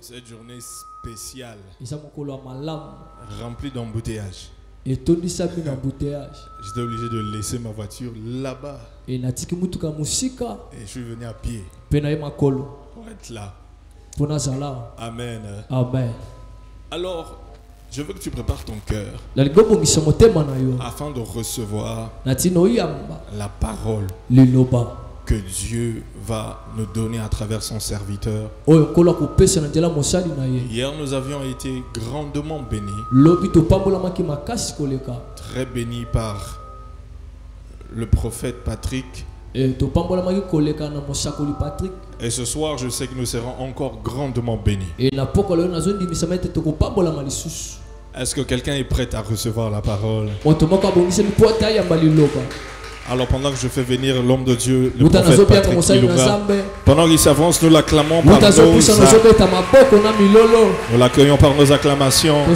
Cette journée spéciale, remplie d'embouteillages. J'étais obligé de laisser ma voiture là-bas. Et je suis venu à pied pour être là. Amen. Amen. Alors, je veux que tu prépares ton cœur afin de recevoir la parole que Dieu va nous donner à travers son serviteur. Hier, nous avions été grandement bénis. Très bénis par le prophète Patrick. Et ce soir, je sais que nous serons encore grandement bénis. Est-ce que quelqu'un est prêt à recevoir la parole? Alors pendant que je fais venir l'homme de Dieu, le prophète Patrick Ilouga, pendant qu'il s'avance, nous l'acclamons par nous l'accueillons par nos acclamations.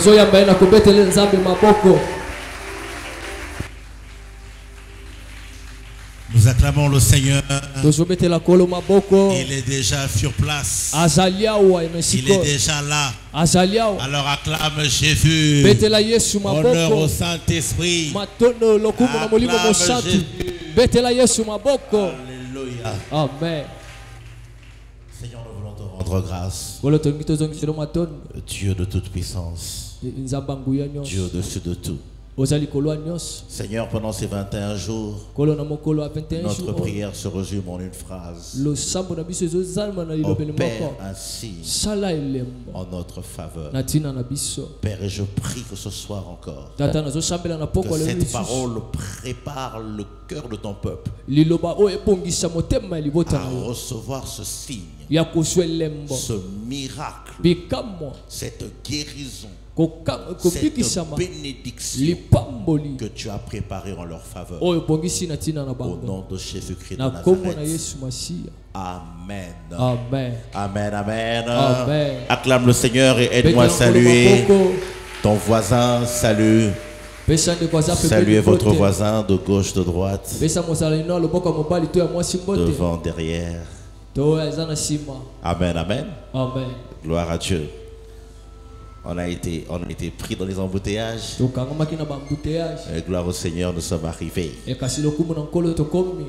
Nous acclamons le Seigneur. Il est déjà sur place. Il est déjà là. Alors acclame Jésus. Honneur au Saint-Esprit. Acclame Jésus. Alléluia. Amen. Seigneur, nous voulons te rendre grâce. Dieu de toute puissance. Dieu au-dessus de tout. Seigneur, pendant ces 21 jours, notre prière se résume en une phrase. Opère un signe en notre faveur. Père, et je prie que ce soir encore, que cette parole prépare le cœur de ton peuple à recevoir ce signe, ce miracle, cette guérison, cette bénédiction que tu as préparée en leur faveur. Au nom de Jésus-Christ de Nazareth. Amen. Amen. Amen, amen. Amen. Acclame le Seigneur et aide-moi à saluer ton voisin. Saluez votre voisin de gauche, de droite, devant, derrière. Amen, amen. Amen. Gloire à Dieu. On a été pris dans les embouteillages. Et gloire au Seigneur, nous sommes arrivés.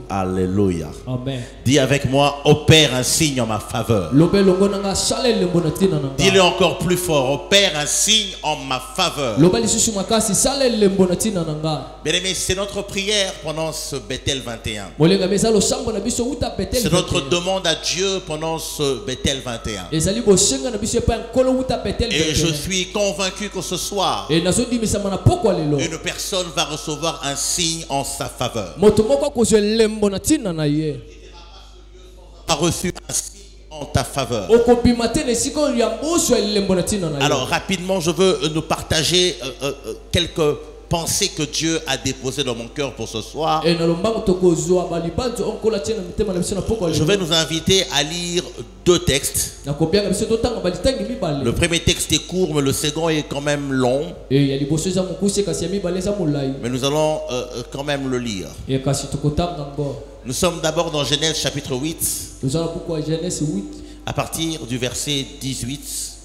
Alléluia. Amen. Dis avec moi, opère un signe en ma faveur. Dis-le encore plus fort, opère un signe en ma faveur. Bien-aimés, c'est notre prière pendant ce Bethel 21. C'est notre demande à Dieu pendant ce Bethel 21. Et je suis convaincu que ce soir, une personne va recevoir un signe en sa faveur. A reçu un signe en ta faveur. Alors rapidement, je veux nous partager quelques pensées que Dieu a déposées dans mon cœur pour ce soir. Je vais nous inviter à lire deux textes. Le premier texte est court, mais le second est quand même long. Mais nous allons quand même le lire. Nous sommes d'abord dans Genèse chapitre 8. À partir du verset 18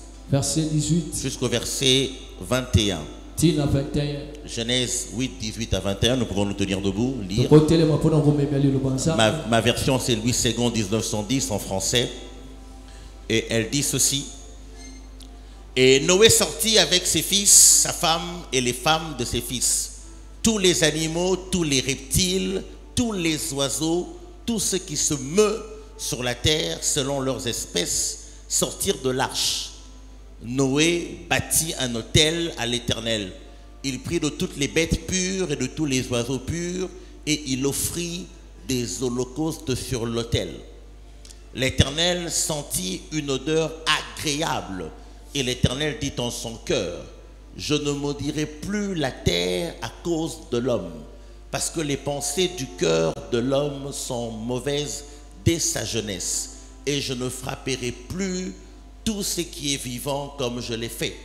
jusqu'au verset 21. Genèse 8, 18 à 21, nous pouvons nous tenir debout, lire. Ma version c'est Louis II 1910 en français. Et elle dit ceci. Et Noé sortit avec ses fils, sa femme et les femmes de ses fils. Tous les animaux, tous les reptiles, tous les oiseaux, tout ce qui se meut sur la terre selon leurs espèces sortirent de l'arche. Noé bâtit un autel à l'Éternel. Il prit de toutes les bêtes pures et de tous les oiseaux purs et il offrit des holocaustes sur l'autel. L'Éternel sentit une odeur agréable et l'Éternel dit en son cœur: je ne maudirai plus la terre à cause de l'homme, parce que les pensées du cœur de l'homme sont mauvaises dès sa jeunesse, et je ne frapperai plus tout ce qui est vivant comme je l'ai fait.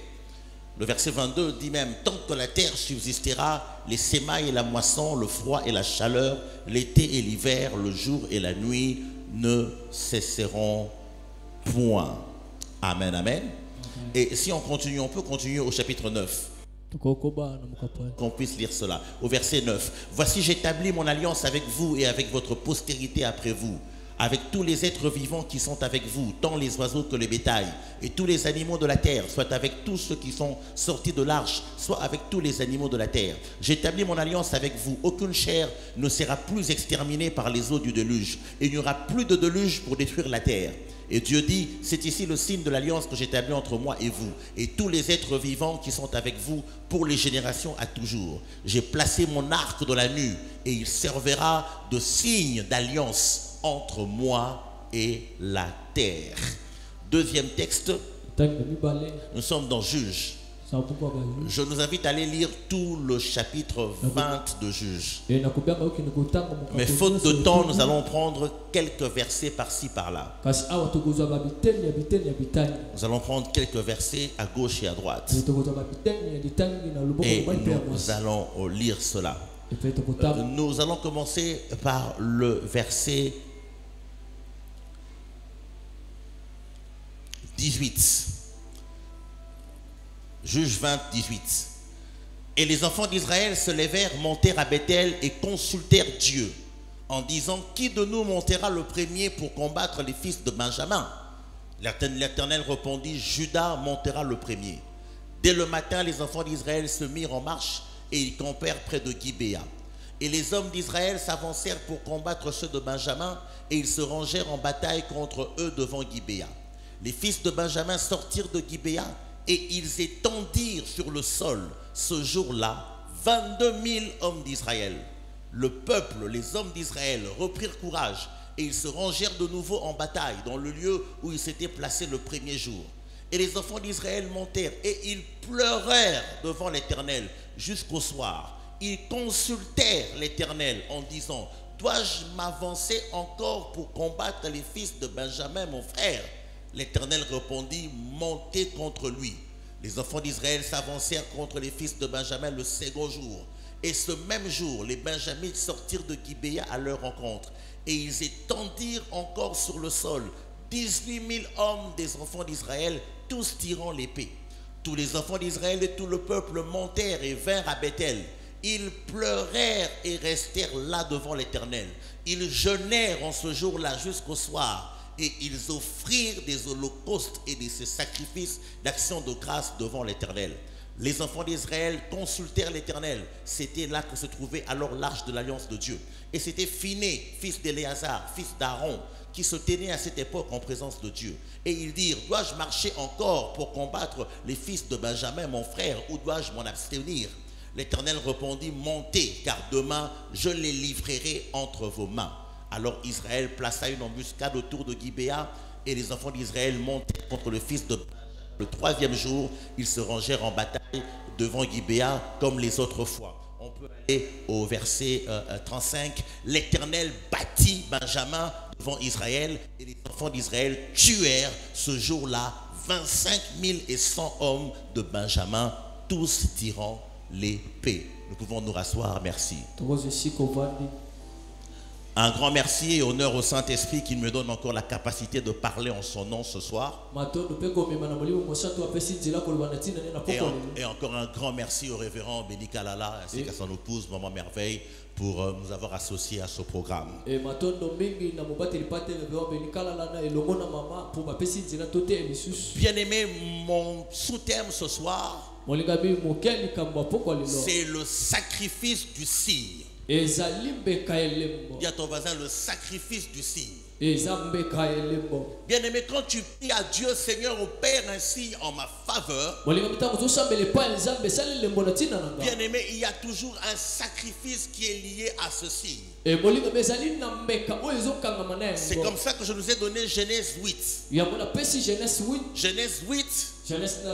Le verset 22 dit même: tant que la terre subsistera, les sémailles et la moisson, le froid et la chaleur, l'été et l'hiver, le jour et la nuit ne cesseront point. Amen, amen. Et si on continue, on peut continuer au chapitre 9. Qu'on puisse lire cela. Au verset 9. Voici, j'établis mon alliance avec vous et avec votre postérité après vous, avec tous les êtres vivants qui sont avec vous, tant les oiseaux que le bétail, et tous les animaux de la terre, soit avec tous ceux qui sont sortis de l'arche, soit avec tous les animaux de la terre. J'établis mon alliance avec vous. Aucune chair ne sera plus exterminée par les eaux du déluge. Il n'y aura plus de déluge pour détruire la terre. Et Dieu dit, c'est ici le signe de l'alliance que j'établis entre moi et vous, et tous les êtres vivants qui sont avec vous pour les générations à toujours. J'ai placé mon arc dans la nue, et il servira de signe d'alliance entre moi et la terre. Deuxième texte, nous sommes dans Juges. Je nous invite à aller lire tout le chapitre 20 de Juges. Mais faute de temps, nous allons prendre quelques versets par-ci, par-là. Nous allons prendre quelques versets à gauche et à droite. Et nous allons lire cela. Nous allons commencer par le verset 18. Juges 20, 18. Et les enfants d'Israël se levèrent, montèrent à Bethel et consultèrent Dieu en disant, qui de nous montera le premier pour combattre les fils de Benjamin? L'Éternel répondit, Judas montera le premier. Dès le matin, les enfants d'Israël se mirent en marche et ils campèrent près de Gibéa. Et les hommes d'Israël s'avancèrent pour combattre ceux de Benjamin et ils se rangèrent en bataille contre eux devant Gibéa. Les fils de Benjamin sortirent de Gibéa et ils étendirent sur le sol ce jour-là 22 000 hommes d'Israël. Le peuple, les hommes d'Israël reprirent courage et ils se rangèrent de nouveau en bataille dans le lieu où ils s'étaient placés le premier jour. Et les enfants d'Israël montèrent et ils pleurèrent devant l'Éternel jusqu'au soir. Ils consultèrent l'Éternel en disant, dois-je m'avancer encore pour combattre les fils de Benjamin, mon frère? L'Éternel répondit, montez contre lui. Les enfants d'Israël s'avancèrent contre les fils de Benjamin le second jour. Et ce même jour, les Benjamites sortirent de Gibéa à leur rencontre. Et ils étendirent encore sur le sol 18 000 hommes des enfants d'Israël, tous tirant l'épée. Tous les enfants d'Israël et tout le peuple montèrent et vinrent à Bethel. Ils pleurèrent et restèrent là devant l'Éternel. Ils jeûnèrent en ce jour-là jusqu'au soir. Et ils offrirent des holocaustes et des sacrifices d'action de grâce devant l'Éternel. Les enfants d'Israël consultèrent l'Éternel. C'était là que se trouvait alors l'arche de l'alliance de Dieu. Et c'était Phiné, fils d'Éléazar, fils d'Aaron, qui se tenait à cette époque en présence de Dieu. Et ils dirent, dois-je marcher encore pour combattre les fils de Benjamin, mon frère, ou dois-je m'en abstenir? L'Éternel répondit, montez, car demain je les livrerai entre vos mains. Alors Israël plaça une embuscade autour de Gibéa et les enfants d'Israël montèrent contre le fils de Benjamin. Le troisième jour, ils se rangèrent en bataille devant Gibéa comme les autres fois. On peut aller au verset 35. L'Éternel battit Benjamin devant Israël et les enfants d'Israël tuèrent ce jour-là 25 100 hommes de Benjamin, tous tirant l'épée. Nous pouvons nous rasseoir, merci. Un grand merci et honneur au Saint-Esprit qui me donne encore la capacité de parler en son nom ce soir. Et encore un grand merci au révérend Béni Kalala ainsi qu'à son épouse Maman Merveille pour nous avoir associés à ce programme. Bien-aimé, mon sous-thème ce soir, c'est le sacrifice du signe. Dis à ton voisin, le sacrifice du signe. Bien-aimé, quand tu pries à Dieu, Seigneur, opère un signe en ma faveur. Bien-aimé, il y a toujours un sacrifice qui est lié à ce signe. C'est comme ça que je nous ai donné Genèse 8. Genèse 8.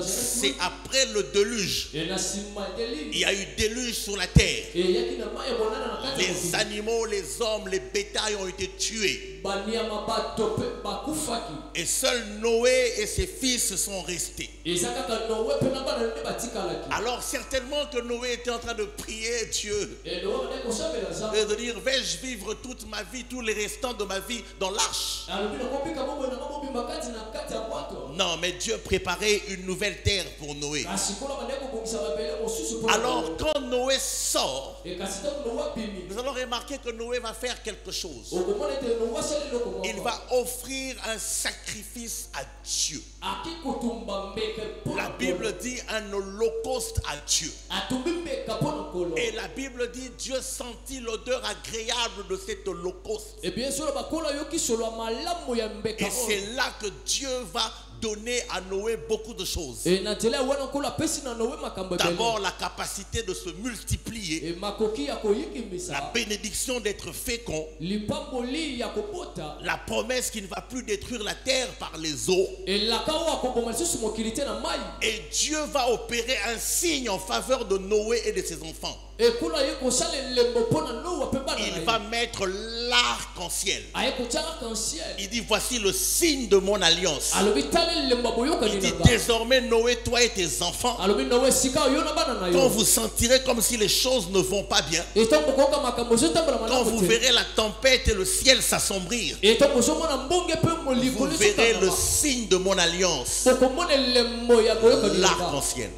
C'est après le déluge. Il y a eu déluge sur la terre. Les animaux, les hommes, les bétails ont été tués. Et seul Noé et ses fils sont restés. Alors certainement que Noé était en train de prier Dieu et de dire, vais-je vivre toute ma vie, tous les restants de ma vie dans l'arche? Non, mais Dieu préparait une nouvelle terre pour Noé. Alors quand Noé sort, nous allons remarquer que Noé va faire quelque chose. Il va offrir un sacrifice à Dieu. La Bible dit un holocauste à Dieu. Et la Bible dit Dieu sentit l'odeur agréable de cet holocauste. Et c'est là que Dieu va donner à Noé beaucoup de choses. D'abord la capacité de se multiplier, la bénédiction d'être fécond, la promesse qu'il ne va plus détruire la terre par les eaux. Et Dieu va opérer un signe en faveur de Noé et de ses enfants. Il va mettre l'arc-en-ciel. Il dit voici le signe de mon alliance. Il dit désormais Noé, toi et tes enfants, quand vous sentirez comme si les choses ne vont pas bien, quand vous verrez la tempête et le ciel s'assombrir, vous verrez le signe de mon alliance, l'arc-en-ciel.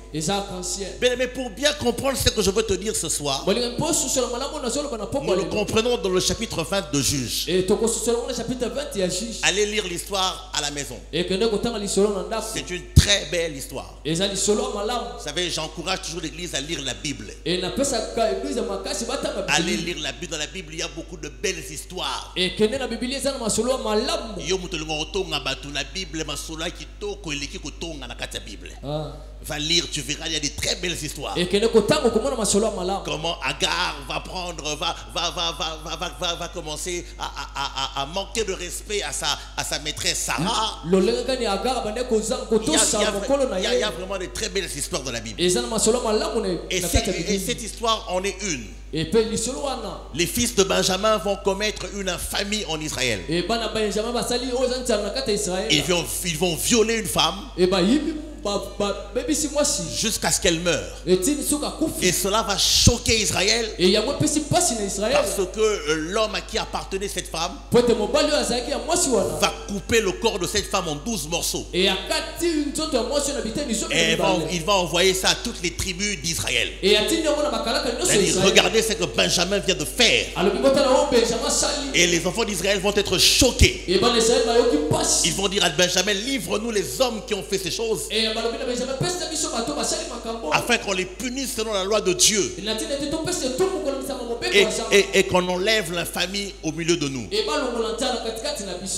Bien, mais pour bien comprendre ce que je veux te dire ce soir, nous le comprenons dans le chapitre 20 de Juges. Allez lire l'histoire à la maison. C'est une très belle histoire. Vous savez, j'encourage toujours l'église à lire la Bible. Allez lire la Bible. Dans la Bible, il y a beaucoup de belles histoires. Va lire, tu verras, il y a des très belles histoires. Comment Agar va prendre, va commencer à manquer de respect à sa maîtresse Sarah. Il y a vraiment de très belles histoires dans la Bible. Et cette histoire en est une. Les fils de Benjamin vont commettre une infamie en Israël. Ils vont violer une femme jusqu'à ce qu'elle meure. Et cela va choquer Israël, parce que l'homme à qui appartenait cette femme va couper le corps de cette femme en 12 morceaux. Et il va envoyer ça à toutes les tribus d'Israël. Regardez ce que Benjamin vient de faire. Et les enfants d'Israël vont être choqués. Ils vont dire à Benjamin, livre-nous les hommes qui ont fait ces choses, afin qu'on les punisse selon la loi de Dieu, et qu'on enlève l'infamie au milieu de nous.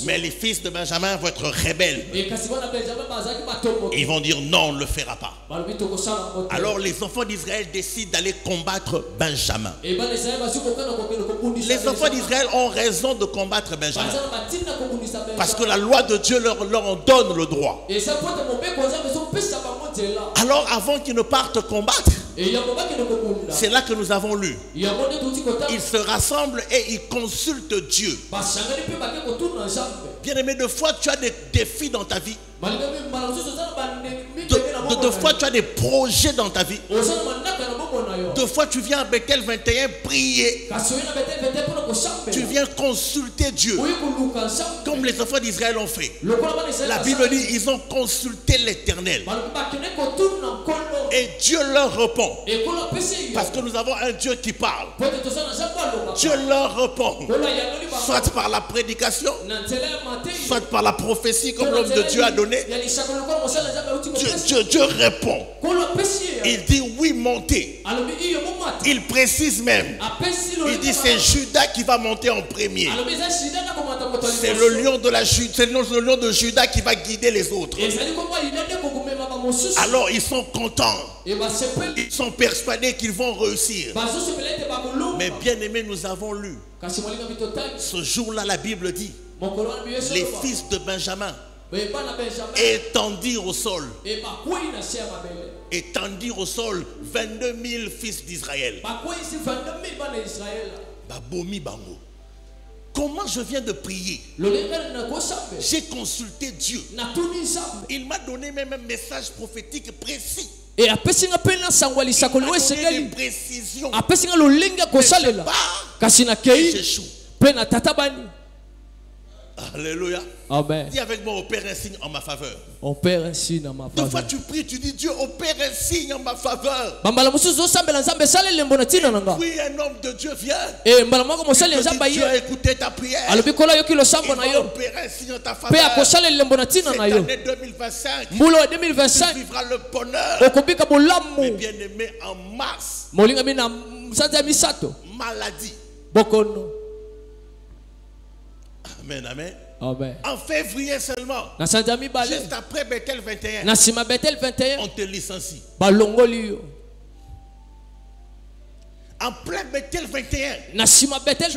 Mais les fils de Benjamin vont être rebelles. Ils vont dire non, on ne le fera pas. Alors les enfants d'Israël décident d'aller combattre Benjamin. Les enfants d'Israël ont raison de combattre Benjamin, parce que la loi de Dieu leur en donne le droit. Alors avant qu'ils ne partent combattre, c'est là que nous avons lu, ils se rassemblent et ils consultent Dieu. Bien aimé, de fois tu as des défis dans ta vie. De fois tu as des projets dans ta vie. De fois tu viens à Bethel 21 prier. Tu viens consulter Dieu, comme les enfants d'Israël ont fait. La Bible dit ils ont consulté l'Éternel, et Dieu leur répond, parce que nous avons un Dieu qui parle. Dieu leur répond, soit par la prédication, soit par la prophétie, comme l'homme de Dieu a donné. Dieu répond. Il dit oui, montez. Il précise même, il dit c'est Judas qui va monter en premier. C'est le lion de Judas qui va guider les autres. Alors ils sont contents, ils sont persuadés qu'ils vont réussir. Mais bien aimé, nous avons lu, ce jour-là la Bible dit, les fils de Benjamin étendirent au sol 22 000 fils d'Israël. Comment je viens de prier, j'ai consulté Dieu, il m'a donné même un message prophétique précis. Et après il m'a donné des précisions. Alléluia. Amen. Dis avec moi, opère un signe en ma faveur. Opère un signe en ma faveur. Deux fois tu pries, tu dis Dieu, opère un signe en ma faveur. Puis un homme de Dieu vient. Et Dieu a écouté ta prière. Il va opérer un signe en ta faveur. Cette année 2025, tu vivras le bonheur. Mais bien aimé, en mars, maladie. Amen, amen. Amen. En février seulement, juste après Bethel 21, on te licencie. En plein Bethel 21, tu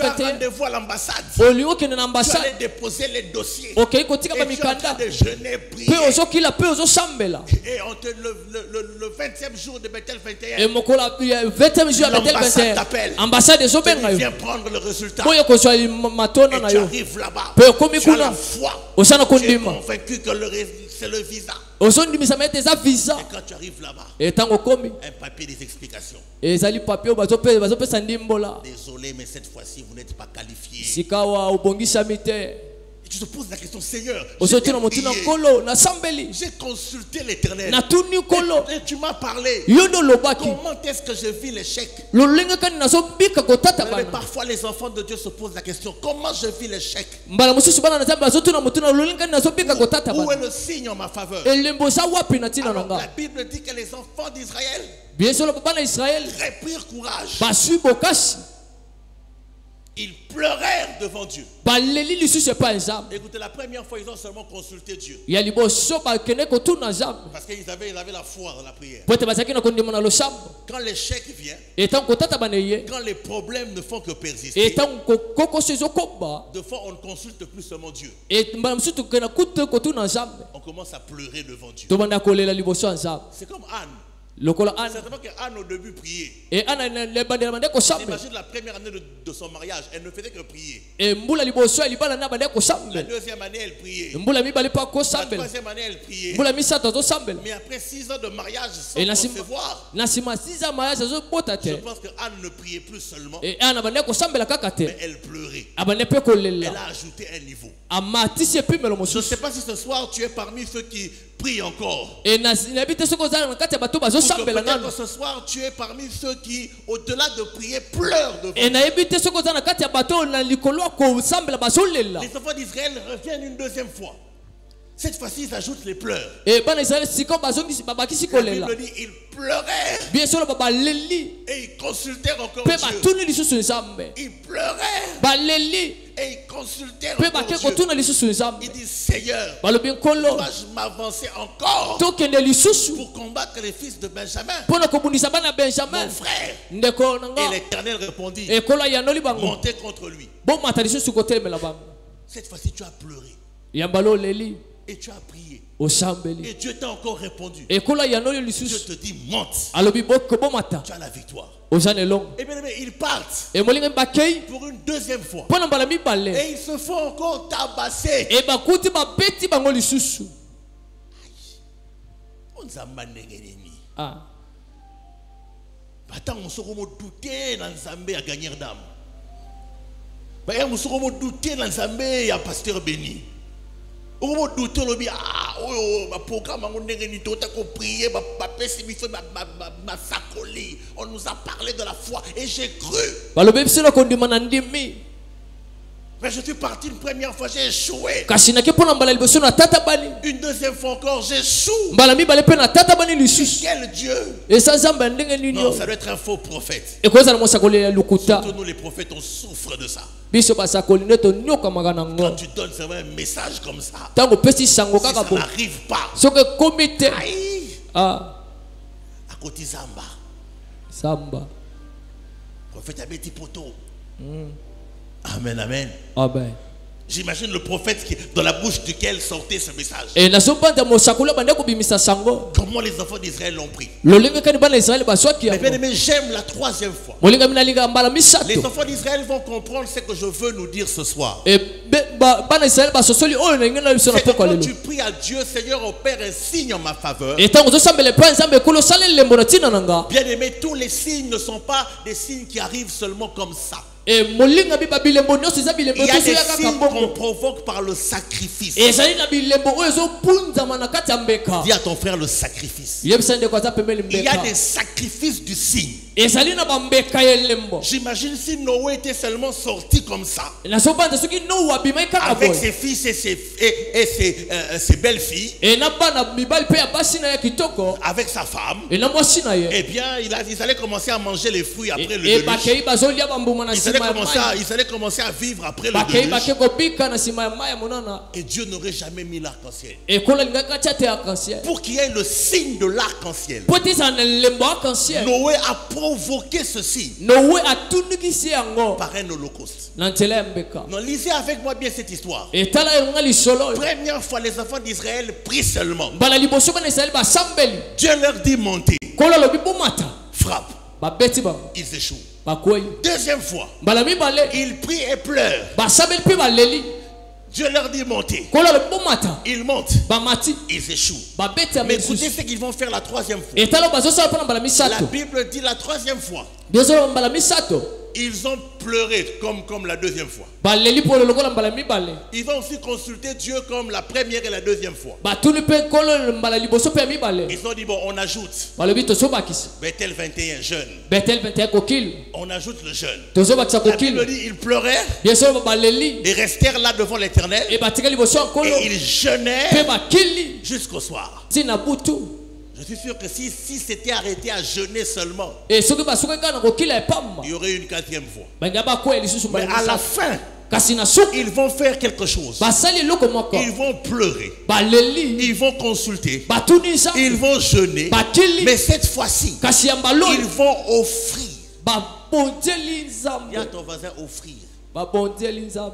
as rendez-vous à l'ambassade. Tu allais déposer les dossiers. Et tu es en train de jeûner, prier. Et le 20e jour de Bethel 21, l'ambassade t'appelle. Tu viens prendre le résultat. Et tu arrives là-bas. Tu as la foi. Tu es convaincu que c'est le visa. Et quand tu arrives là-bas, un papier des explications. Désolé, mais cette fois-ci, vous n'êtes pas qualifié. Et tu te poses la question, Seigneur, j'ai consulté l'Éternel. Et tu m'as parlé. Comment est-ce que je vis l'échec? Mais parfois, les enfants de Dieu se posent la question, comment je vis l'échec? Où est le signe en ma faveur? Alors, la Bible dit que les enfants d'Israël reprirent courage. Ils pleurèrent devant Dieu. Écoutez, la première fois, ils ont seulement consulté Dieu. Parce qu'ils avaient la foi dans la prière. Quand l'échec vient, quand les problèmes ne font que persister, de fois, on ne consulte plus seulement Dieu. On commence à pleurer devant Dieu. C'est comme Anne. Certainement que Anne au début priait. Imagine la première année de son mariage, elle ne faisait que prier. La deuxième année, elle priait. La troisième année, elle priait. Mais après 6 ans de mariage sans concevoir, je pense que Anne ne priait plus seulement, mais elle pleurait. Elle a ajouté un niveau. Je ne sais pas si ce soir tu es parmi ceux qui prient encore. Peut-être ce soir tu es parmi ceux qui, au-delà de prier, pleurent devant Dieu. Les enfants d'Israël reviennent une deuxième fois. Cette fois-ci, ils ajoutent les pleurs. La Bible dit ils pleurèrent. Et ils consultèrent encore Dieu. Ils pleurèrent. Et ils consultèrent encore Dieu. Ils disent, Seigneur, dois-je m'avancer encore pour combattre les fils de Benjamin, mon frère? Et l'Éternel répondit, montez contre lui. Cette fois-ci, tu as pleuré. Et tu as prié. Et Dieu t'a encore répondu. Dieu te dit, monte. Tu as la victoire. Et bien, ils partent pour une deuxième fois. Et ils se font encore tabasser. On nous a manégé. Attends, on se remet douter dans Zambé à gagner d'âme. On se remet douter dans Zambé à pasteur béni. On nous a parlé de la foi et j'ai cru. Mais je suis parti une première fois, j'ai échoué. Une deuxième fois encore, j'échoue. Quel Dieu? Non, ça doit être un faux prophète. Surtout nous les prophètes, on souffre de ça. Quand tu donnes un message comme ça, si ça n'arrive pas, à côté Zamba, prophète Abeti Poto. Amen, amen. J'imagine le prophète dans la bouche duquel sortait ce message. Comment les enfants d'Israël l'ont pris. Mais bien aimé, j'aime la troisième fois. Les enfants d'Israël vont comprendre ce que je veux nous dire ce soir. C'est que quand tu pries à Dieu, Seigneur, opère un signe en ma faveur. Bien aimé, tous les signes ne sont pas des signes qui arrivent seulement comme ça. Il y a des signes qu'on provoque par le sacrifice. Dis à ton frère le sacrifice. Il y a des sacrifices du signe. J'imagine si Noé était seulement sorti comme ça, avec ses fils et ses belles-filles, avec sa femme, eh bien, ils allaient commencer à manger les fruits après le déluge. Ils allaient commencer à vivre après le déluge. Et Dieu n'aurait jamais mis l'arc-en-ciel. Pour qu'il y ait le signe de l'arc-en-ciel, Noé a provoqué ce signe par un holocauste. Non, lisez avec moi bien cette histoire. Première fois, les enfants d'Israël prient seulement. Dieu leur dit montez. Frappe. Ils échouent. Deuxième fois, ils prient et pleurent. Dieu leur dit monter. Ils montent. Ils échouent. Mais écoutez ce qu'ils vont faire la troisième fois. La Bible dit la troisième fois. Ils ont pleuré comme la deuxième fois. Ils ont aussi consulté Dieu comme la première et la deuxième fois. Ils ont dit bon, on ajoute Bethel 21 jeune. On ajoute le jeune. La Bible dit ils pleuraient et restèrent là devant l'Éternel et ils jeûnaient jusqu'au soir. Je suis sûr que si c'était arrêté à jeûner seulement, il y aurait une quatrième fois. Mais à la fin, ils vont faire quelque chose. Ils vont pleurer. Ils vont consulter. Ils vont jeûner. Mais cette fois-ci, ils vont offrir. Il y a ton voisin offrir.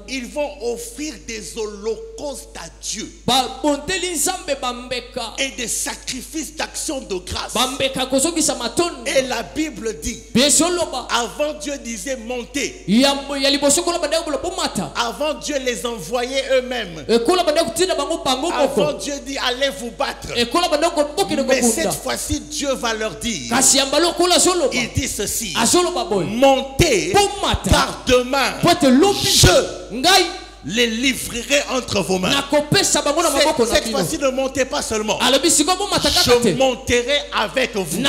Ils vont offrir des holocaustes à Dieu et des sacrifices d'action de grâce. Et la Bible dit, avant Dieu disait monter, avant Dieu les envoyait eux-mêmes, avant Dieu dit allez vous battre. Mais cette fois-ci Dieu va leur dire, il dit ceci, montez car demain je les livrerai entre vos mains. Cette fois-ci ne montez pas seulement, je monterai avec vous.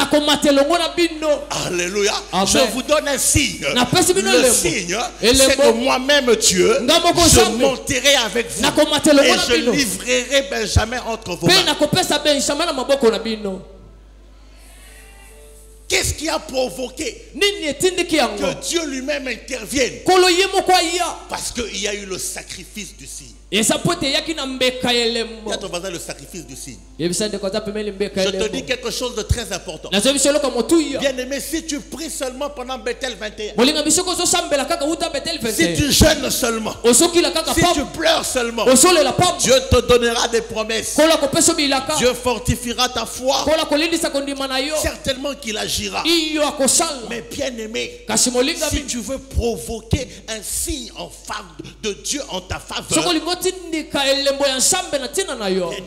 Alléluia. Je vous donne un signe. Le signe, c'est que moi-même Dieu, je monterai avec vous et je livrerai Benjamin entre vos mains. Qu'est-ce qui a provoqué que Dieu lui-même intervienne? Parce qu'il y a eu le sacrifice du signe. Il y a ton voisin le sacrifice du signe. Je te dis quelque chose de très important. Bien aimé, si tu pries seulement pendant Bethel 21, si tu jeûnes seulement, si tu pleures seulement, Dieu te donnera des promesses. Dieu fortifiera ta foi. Certainement qu'il agira. Mais bien aimé, si tu veux provoquer un signe en faveur de Dieu en ta faveur, bien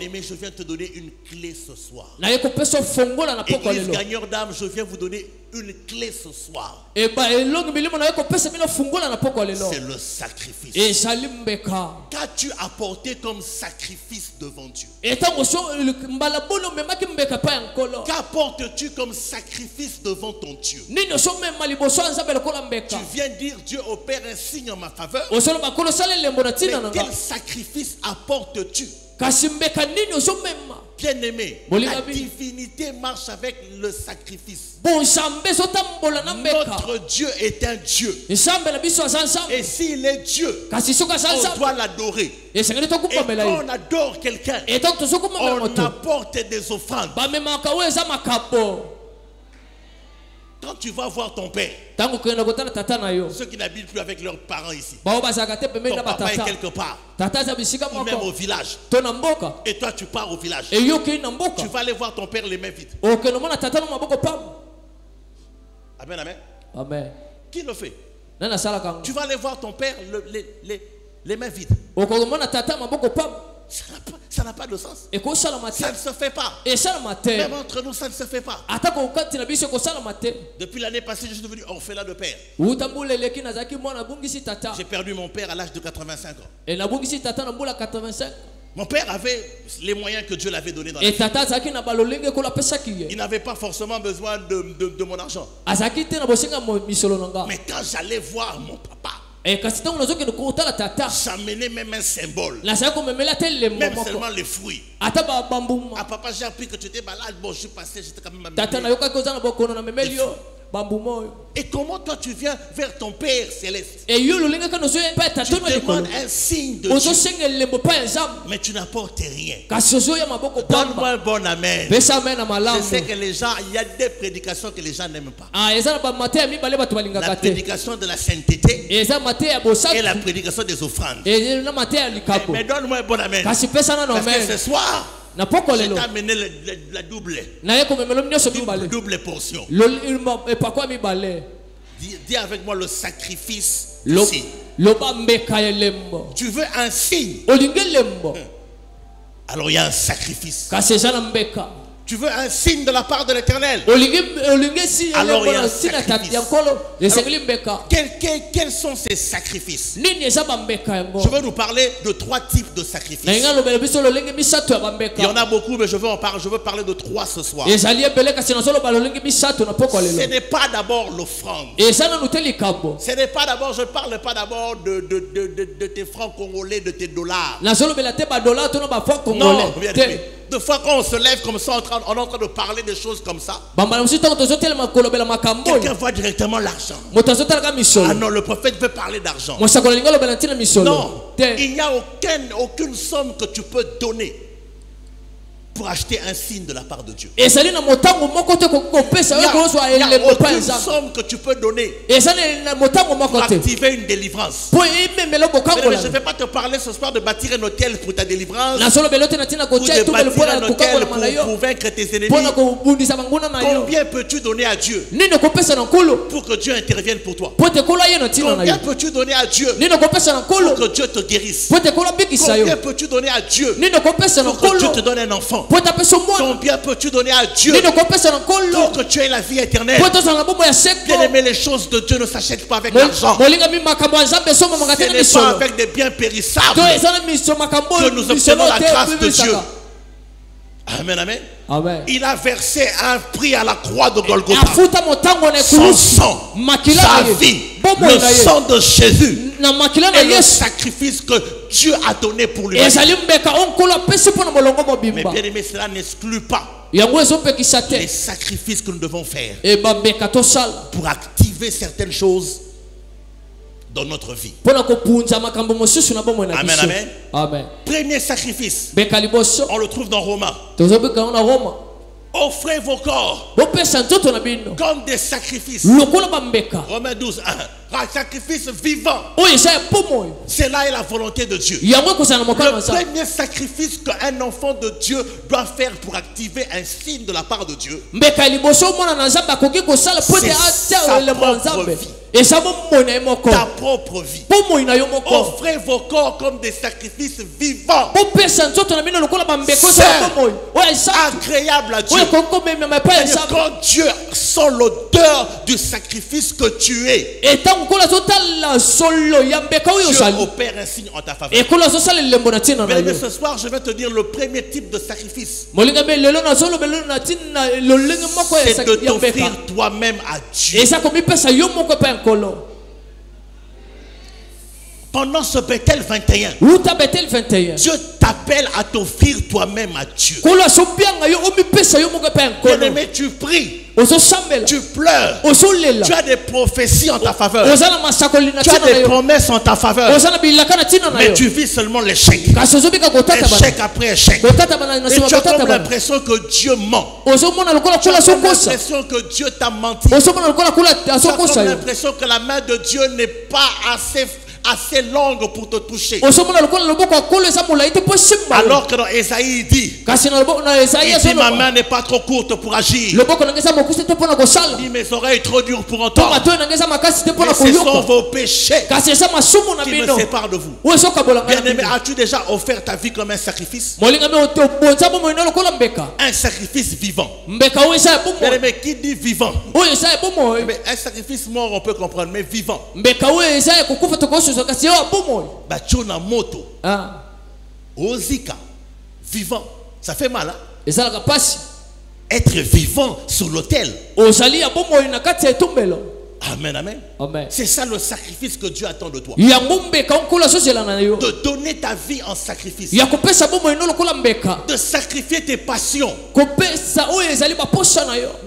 aimé, je viens te donner une clé ce soir. Église gagneur d'âme, je viens vous donner une clé ce soir. C'est le sacrifice. Qu'as-tu apporté comme sacrifice devant Dieu? Qu'apportes-tu comme sacrifice devant ton Dieu? Tu viens dire Dieu opère un signe en ma faveur. Mais quel sacrifice apportes-tu? Bien aimé, la divinité marche avec le sacrifice. Notre Dieu est un Dieu. Et s'il est Dieu, on doit l'adorer. Et quand on adore quelqu'un, on apporte des offrandes. Quand tu vas voir ton père, ceux qui n'habitent plus avec leurs parents ici, ton papa est quelque part, ou même au village, et toi tu pars au village, tu vas aller voir ton père les mains vides. Amen, amen. Amen. Qui le fait? Tu vas aller voir ton père les mains vides. Ça n'a pas de sens. Ça ne se fait pas. Même entre nous, ça ne se fait pas. Depuis l'année passée, je suis devenu orphelin de père. J'ai perdu mon père à l'âge de 85 ans. Mon père avait les moyens que Dieu l'avait donnés dans la vie. Il n'avait pas forcément besoin de mon argent. Mais quand j'allais voir mon papa, j'amenais même un symbole. Même seulement les fruits. Ah papa, j'ai appris que tu étais malade. Bon, je suis passé, j'étais quand même amené. Et comment toi tu viens vers ton Père céleste? Tu demandes un signe de Dieu, mais tu n'apportes rien. Donne-moi un bon amen. Je sais que les gens, il y a des prédications que les gens n'aiment pas. La prédication de la sainteté et la prédication des offrandes. Mais donne-moi un bon amen. Parce que ce soir, je t'ai amené la double portion. Dis avec moi le sacrifice. Tu veux un signe? Alors il y a un sacrifice. Tu veux un signe de la part de l'Éternel? Alors il y a un sacrifice. Quels sont ces sacrifices? Je veux nous parler de 3 types de sacrifices. Il y en a beaucoup, mais je veux parler de 3 ce soir. Ce n'est pas d'abord l'offrande. Ce n'est pas d'abord, je ne parle pas d'abord de tes francs congolais, de tes dollars. Non, de fois quand on se lève comme ça, on est en train de parler des choses comme ça, quelqu'un voit directement l'argent. Ah non, le prophète veut parler d'argent. Non, il n'y a aucune somme que tu peux donner pour acheter un signe de la part de Dieu. Il n'y a aucune somme que tu peux donner pour activer une délivrance. Mais je ne vais pas te parler ce soir de bâtir un hôtel pour ta délivrance, ou de bâtir un hôtel pour vaincre tes ennemis. Combien peux-tu donner à Dieu pour que Dieu intervienne pour toi? Combien peux-tu donner à Dieu pour que Dieu te guérisse? Combien peux-tu donner à Dieu pour que Dieu te donne un enfant? Combien peux-tu donner à Dieu pour que tu aies la vie éternelle? Bien aimé, les choses de Dieu ne s'achètent pas avec l'argent. Ce n'est pas avec des biens périssables que nous obtenons la grâce de Dieu. Amen, amen. Il a versé un prix à la croix de Golgotha. Son sang, sa vie, le sang de Jésus et le sacrifice que Dieu a donné pour lui. Mais bien aimé, cela n'exclut pas les sacrifices que nous devons faire pour activer certaines choses dans notre vie. Amen, amen. Premier sacrifice, on le trouve dans Romains. Offrez vos corps comme des sacrifices. Romains 12, 1. Un sacrifice vivant. Cela est la volonté de Dieu. Le premier sacrifice qu'un enfant de Dieu doit faire pour activer un signe de la part de Dieu, c'est sa propre vie. Ta propre vie. Offrez vos corps comme des sacrifices vivants, agréables à Dieu. Quand Dieu sent l'odeur du sacrifice que tu es, Dieu opère un signe en ta faveur. Mais ce soir, je vais te dire le premier type de sacrifice. C'est de t'offrir toi-même à Dieu. Pendant ce Bethel 21, Dieu t'appelle à t'offrir toi-même à Dieu. Bien-aimé, tu pries, tu pleures, tu as des prophéties en ta faveur, tu as des promesses en ta faveur, mais tu vis seulement l'échec, échec après échec, et tu as comme l'impression que Dieu ment, tu as comme l'impression que Dieu t'a menti, tu as comme l'impression que la main de Dieu n'est pas assez assez longue pour te toucher. Alors que dans Ésaïe il dit, ma main n'est pas trop courte pour agir. Il dit, mes oreilles trop dures pour entendre. Mais ce sont vos péchés qui me séparent de vous. Bien-aimé, as-tu déjà offert ta vie comme un sacrifice? Un sacrifice vivant. Bien-aimé, qui dit vivant? Mais un sacrifice mort on peut comprendre, mais vivant. Bachona moto. Ozika. Vivant. Ça fait mal, hein? Être vivant sur l'autel. Amen, amen. C'est ça le sacrifice que Dieu attend de toi. De donner ta vie en sacrifice. De sacrifier tes passions.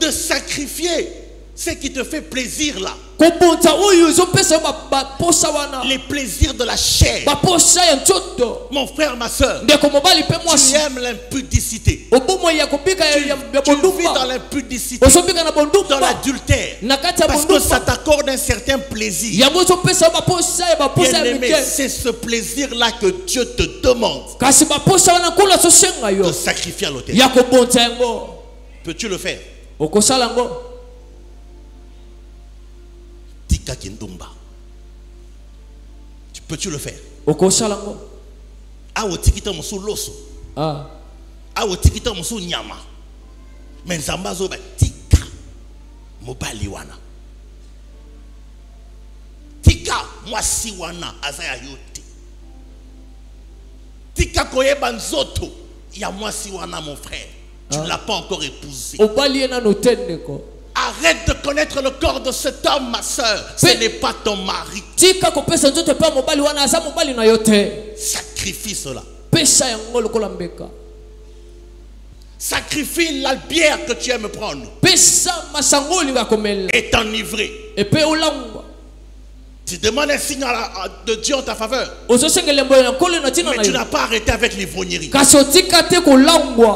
De sacrifier ce qui te fait plaisir là. Les plaisirs de la chair. Mon frère, ma soeur, tu aimes l'impudicité. Tu vis dans l'impudicité, dans l'adultère, parce que ça t'accorde un certain plaisir. Bien-aimé, c'est ce plaisir-là que Dieu te demande de sacrifier à l'autel. Peux-tu le faire? Peux-tu le faire? Nyama. Mais Zambazo tika mobali wana. Tika mwasi wana azaya yote. Tika koyeba nzoto ya mwasi wana mon frère. Tu ne l'as pas encore épousé. Arrête de connaître le corps de cet homme, ma soeur. Ce n'est pas ton mari. Sacrifie cela. Sacrifie la bière que tu aimes prendre. Et t'enivrer. Tu demandes un signe de Dieu en ta faveur. Mais tu n'as pas arrêté avec l'ivrognerie.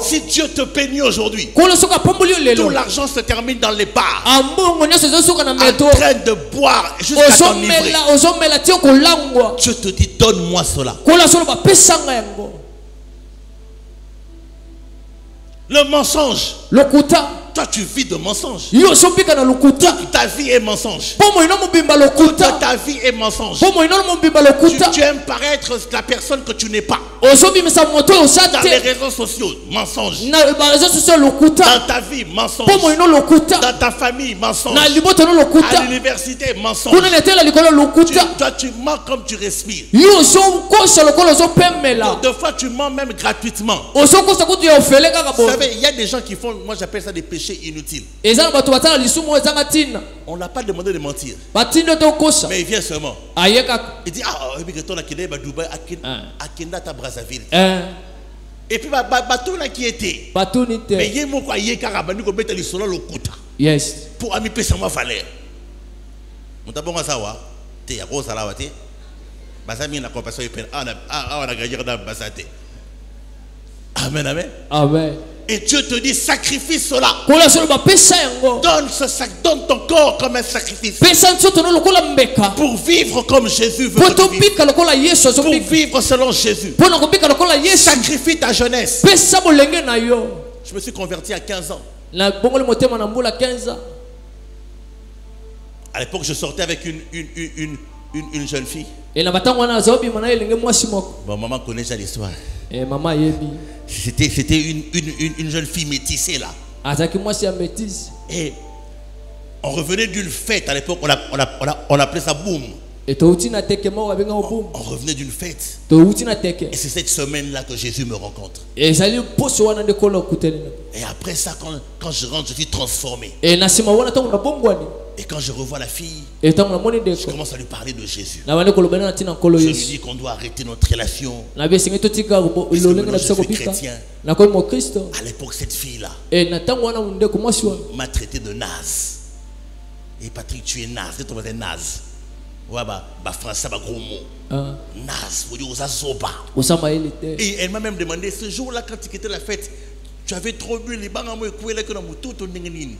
Si Dieu te bénit aujourd'hui, tout l'argent se termine dans les bars. En train de boire jusqu'à t'enivrer. Dieu te dit, donne-moi cela. Le mensonge. Toi tu vis de mensonge. Toute ta vie est mensonge. Toute ta vie est mensonge. Tu aimes paraître la personne que tu n'es pas. Dans les réseaux sociaux, mensonge. Dans ta vie, mensonge. Dans ta famille, mensonge. À l'université, mensonge. Toi tu mens comme tu respires. Deux fois tu mens même gratuitement. Vous savez, il y a des gens qui font, moi j'appelle ça des péchés inutiles. On n'a pas demandé de mentir. Mais il vient seulement. Il dit, Brazzaville. Et puis qui était. Mais il y a yes. Pour ami pesa ma valeur. Mutabonga sawa. Te ya ko sala wate. Basami na compassion pen on a gagné dans basate. Amen, amen. Amen. Et Dieu te dit, sacrifie cela. Donne ton corps comme un sacrifice. Pour vivre comme Jésus veut que tu vives. Pour vivre selon Jésus. Sacrifie ta jeunesse. Je me suis converti à 15 ans. À l'époque, je sortais avec une jeune fille. Bon, maman connaît déjà l'histoire. C'était une jeune fille métissée là. Et on revenait d'une fête à l'époque, on appelait ça boum. On revenait d'une fête. Et c'est cette semaine-là que Jésus me rencontre. Et après ça, quand je rentre, je suis transformé. Et quand je revois la fille, je commence à lui parler de Jésus. Je lui dis qu'on doit arrêter notre relation. Parce que je suis chrétien. À l'époque, cette fille-là m'a traité de naze. Et Patrick, tu es naze. Tu es naze. Ouais, français, gros mot. Naze, et elle m'a même demandé, ce jour-là, quand tu quittais la fête, Tu avais trop bu les bancs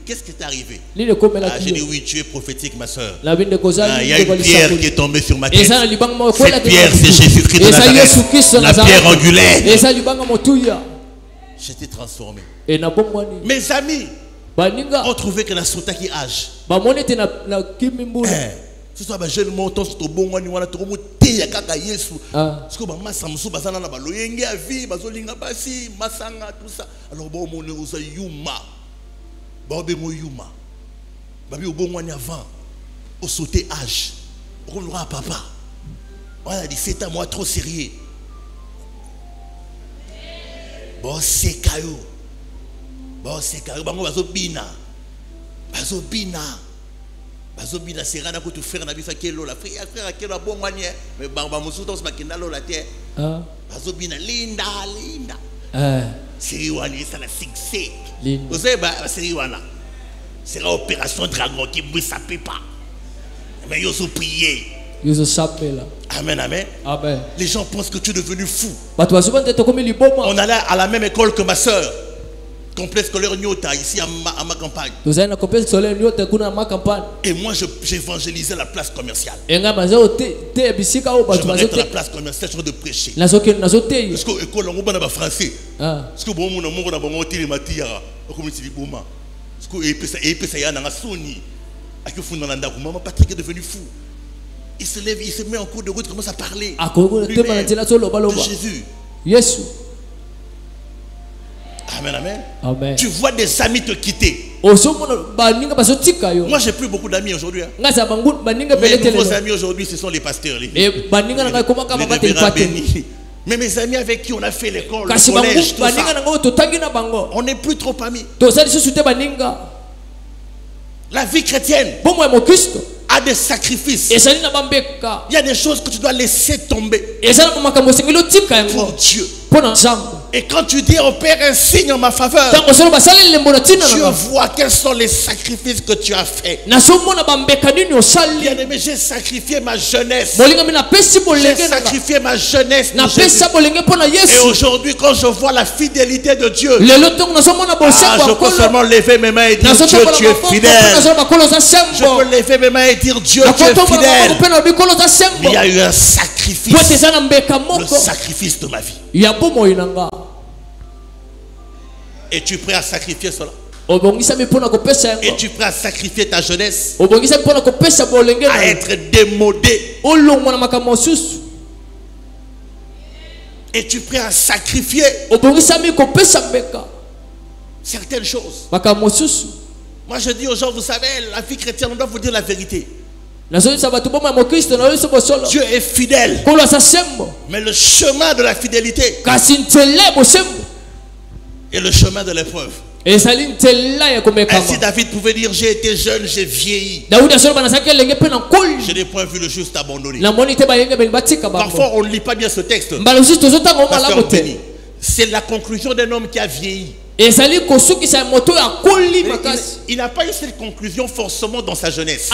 qu'est-ce qui t'est arrivé? J'ai dit oui, tu es prophétique, ma soeur. Il y a une pierre qui est tombée sur ma tête. Cette pierre, c'est Jésus-Christ de Nazareth, la pierre angulaire. J'étais transformé. Mes amis ont trouvé que la sota qui âge. Ce soit jeune montant sur bon wani wana to moté ya kaka Yesu. Parce que ba masamsu bazana na baloyenge ya vie bazolinga basi masanga tout ça. Alors bon mon oza yuma. Ba be mo yuma. Ba bi bon wani avant au sauter âge. On le papa. On a 17 ans moi trop sérieux. Bon c'est caillou. Bon c'est caillou bango bazobina. Bazobina. Bazobina serana ko tu frère na bisa kelo la frère kelo bon wani mais bamba musuto se makina lo la tie bazobina linda siriwani ça la succès vous savez ba siriwana c'est l'opération dragon qui ne s'appelle pas mais ils ont prié amen amen les gens pensent que tu es devenu fou. On allait à la même école que ma soeur. Complexe scolaire Nyota ici à ma campagne. Et moi j'évangélisais la place commerciale. Je m'arrête à la place commerciale, je de prêcher. Parce que l'école on va français. Parce que bon mon amour d'abord on tire matière comme il dit boma. Parce que et puis ça y a dans Sony. À que fou dans l'anda maman Patrick est devenu fou. Il se lève, il se met en cours de route, commence à parler de Jésus. Yes. Amen, amen. Amen. Tu vois des amis te quitter. Moi, j'ai plus beaucoup d'amis aujourd'hui. Mes nouveaux amis aujourd'hui, ce sont les pasteurs. Les bénis. Mais mes amis avec qui on a fait l'école, le collège, tout ça, on n'est plus trop amis. La vie chrétienne a des sacrifices. Il y a des choses que tu dois laisser tomber pour Dieu. Et quand tu dis au Père un signe en ma faveur, tu vois quels sont les sacrifices que tu as faits. Bien aimé, j'ai sacrifié ma jeunesse. J'ai sacrifié ma jeunesse. Et aujourd'hui, quand je vois la fidélité de Dieu, je peux seulement lever mes mains et dire Dieu, tu es fidèle. Je peux lever mes mains et dire Dieu, tu es fidèle. Il y a eu un sacrifice. Le sacrifice de ma vie. Et tu es prêt à sacrifier cela? Et tu es prêt à sacrifier ta jeunesse? À être démodé? Et tu es prêt à sacrifier certaines choses? Moi je dis aux gens, vous savez, la vie chrétienne, on doit vous dire la vérité. Dieu est fidèle. Mais le chemin de la fidélité et le chemin de l'épreuve. Ainsi David pouvait dire, j'ai été jeune, j'ai vieilli. Je n'ai point vu le juste abandonné. Parfois on ne lit pas bien ce texte. C'est la conclusion d'un homme qui a vieilli. Il n'a pas eu cette conclusion forcément dans sa jeunesse.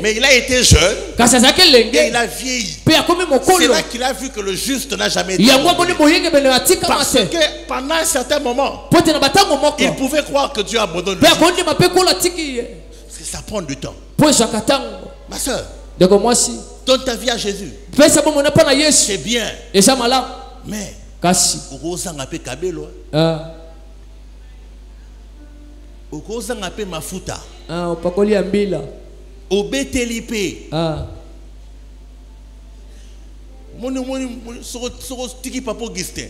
Mais il a été jeune et il a vieilli. C'est là qu'il a vu que le juste n'a jamais été. Parce que pendant un certain moment, il pouvait croire que Dieu abandonne. Parce que ça prend du temps. Ma soeur, donne ta vie à Jésus. C'est bien. Mais okozanga pe kabelo okozanga pe mafuta opakoli ya mbila obeteli pe moni soko tiki papa Augustin.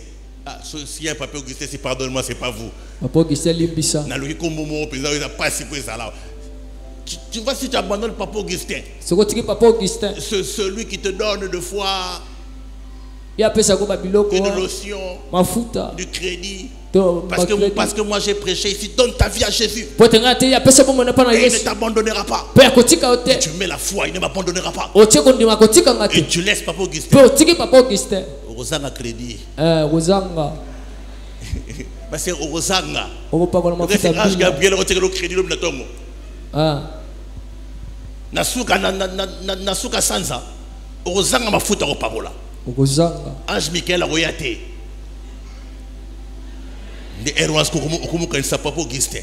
Si y a papa Augustin, c'est pardonne-moi, c'est pas vous. Papa Augustin limbisa na loki ko momo pesa il a pas si pour ça là. Tu vois, si tu abandonnes papa Augustin, soko tiki papa Augustin, celui qui te donne de foi, une lotion, du crédit. Parce que moi j'ai prêché ici, donne ta vie à Jésus. Et il ne t'abandonnera pas. Et tu mets la foi, il ne m'abandonnera pas. Et tu laisses Papa Augustin. Rosanga crédit. C'est Rosanga. Le référence Gabriel retire le crédit. Nasuka Sanza. Rosanga mafuta au parola. Ange Michael a royaté. de Erwas comme quand ça papa Augustin.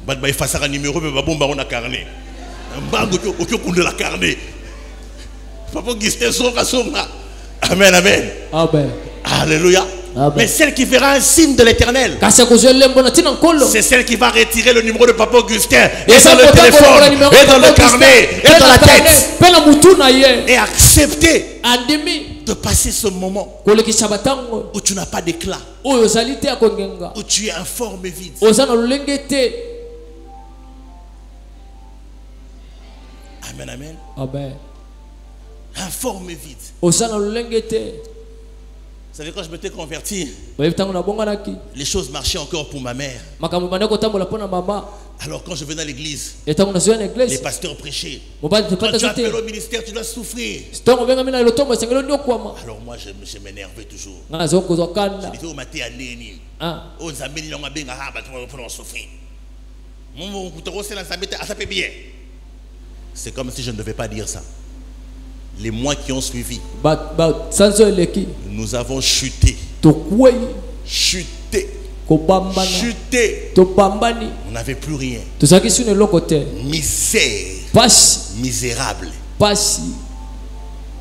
Bad bay face à numéro mais babomba on a carnet. Mbango de la carnet. Papa Augustin songa. Amen, amen. Amen. Alléluia. Amen. Mais celle qui fera un signe de l'Éternel, c'est celle qui va retirer le numéro de Papa Augustin et dans le téléphone, et dans le carnet, et dans la tête, et accepter de passer ce moment où tu n'as pas d'éclat, où tu es informe et vide. Amen, amen. Amen. Informe et vide. Vous savez, quand je m'étais converti, les choses marchaient encore pour ma mère. Alors quand je venais à l'église, les pasteurs prêchaient. Quand tu appelles au ministère, tu dois souffrir. Alors moi, je m'énervais toujours. Je disais au matin à Néni, oh, Zambéni, on m'a bien souffrir. C'est comme si je ne devais pas dire ça. Les mois qui ont suivi, nous avons chuté. Chuté. Chuté. On n'avait plus rien. Misère. Misérable.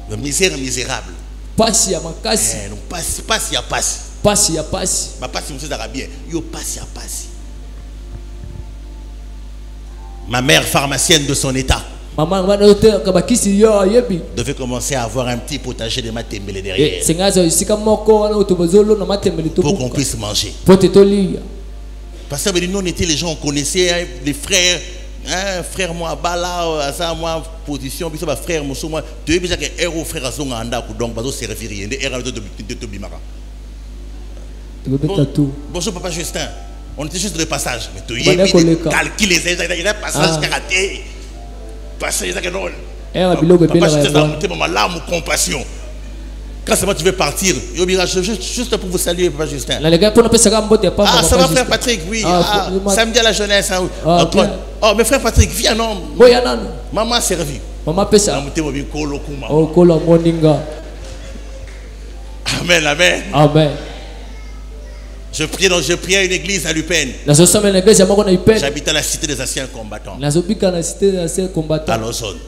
Le misère misérable. Passe. Ma mère pharmacienne de son état devait commencer à avoir un petit potager de matembele derrière pour qu'on puisse manger. Parce que nous, on était les gens, on connaissait les frères. Frère moi bala ça moi position puis ça frère moi tu es déjà que héros frère azonga anda ku donc bazo servir rien de héros de tobimaka. Bonjour papa Justin, on était juste de passage mais tu y calculer les passages karaté passer ça que non papa Justin ma larme compassion quand c'est moi tu veux partir juste pour vous saluer papa Justin. Ah ça va frère Patrick, oui, samedi à la jeunesse. Oh mais frère Patrick viens non maman a servi amen, amen. Amen. Je priais à une église à Lupin. J'habitais à la cité des anciens combattants à l'Ozone.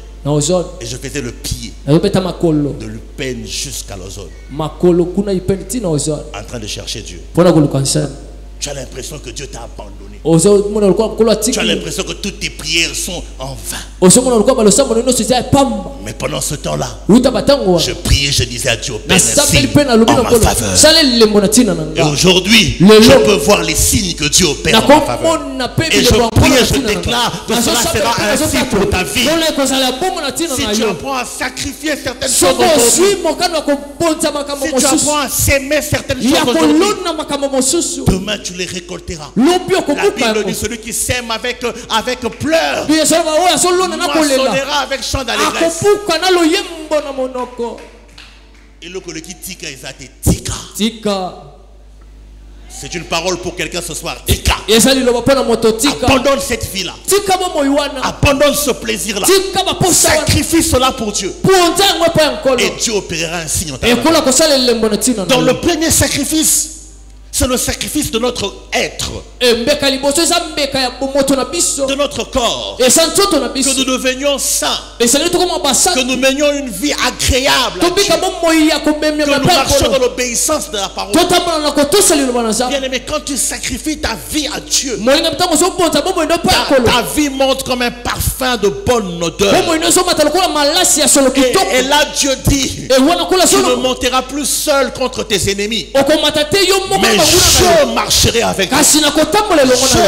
Et je faisais le pied de Lupin jusqu'à l'Ozone en train de chercher Dieu. Tu as l'impression que Dieu t'a abandonné. Tu as l'impression que toutes tes prières sont en vain. Mais pendant ce temps-là, je priais, je disais à Dieu, Père, merci en ma faveur. Et aujourd'hui, je peux voir les signes que Dieu opère en ma faveur. Et je prie et je déclare que cela sera ainsi pour ta vie. Si tu apprends à sacrifier certaines choses aujourd'hui, si tu apprends à s'aimer certaines choses aujourd'hui, demain tu les récolteras. La Bible dit celui qui sème avec pleurs moissonnera avec chant d'allégresse. Et le qui tika ezate tika. C'est une parole pour quelqu'un ce soir. Tika. Abandonne cette vie-là. Abandonne ce plaisir-là. Sacrifie cela pour Dieu. Et Dieu opérera un signe en ta vie. Dans le premier sacrifice, c'est le sacrifice de notre être, de notre corps, que nous devenions saints, que nous menions une vie agréable à Dieu, que nous marchions dans l'obéissance de la parole. Bien aimé, quand tu sacrifies ta vie à Dieu, ta vie monte comme un parfum de bonne odeur. Et là Dieu dit, tu ne monteras plus seul contre tes ennemis, mais je marcherai avec toi, je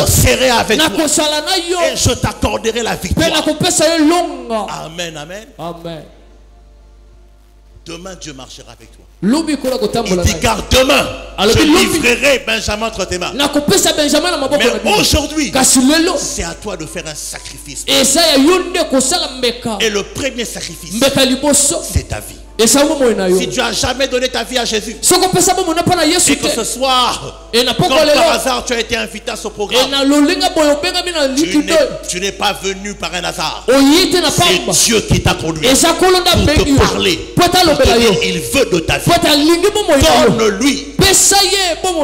serai avec toi et je t'accorderai la victoire. Amen, amen. Amen. Demain Dieu marchera avec toi. Il dit car demain je livrerai Benjamin entre tes mains. Mais aujourd'hui c'est à toi de faire un sacrifice. Et le premier sacrifice c'est ta vie. Si tu n'as jamais donné ta vie à Jésus, et que ce soir, comme par hasard, tu as été invité à ce programme, tu n'es pas venu par un hasard. C'est Dieu qui t'a conduit pour te parler, pour te dire, il veut de ta vie. Donne-lui.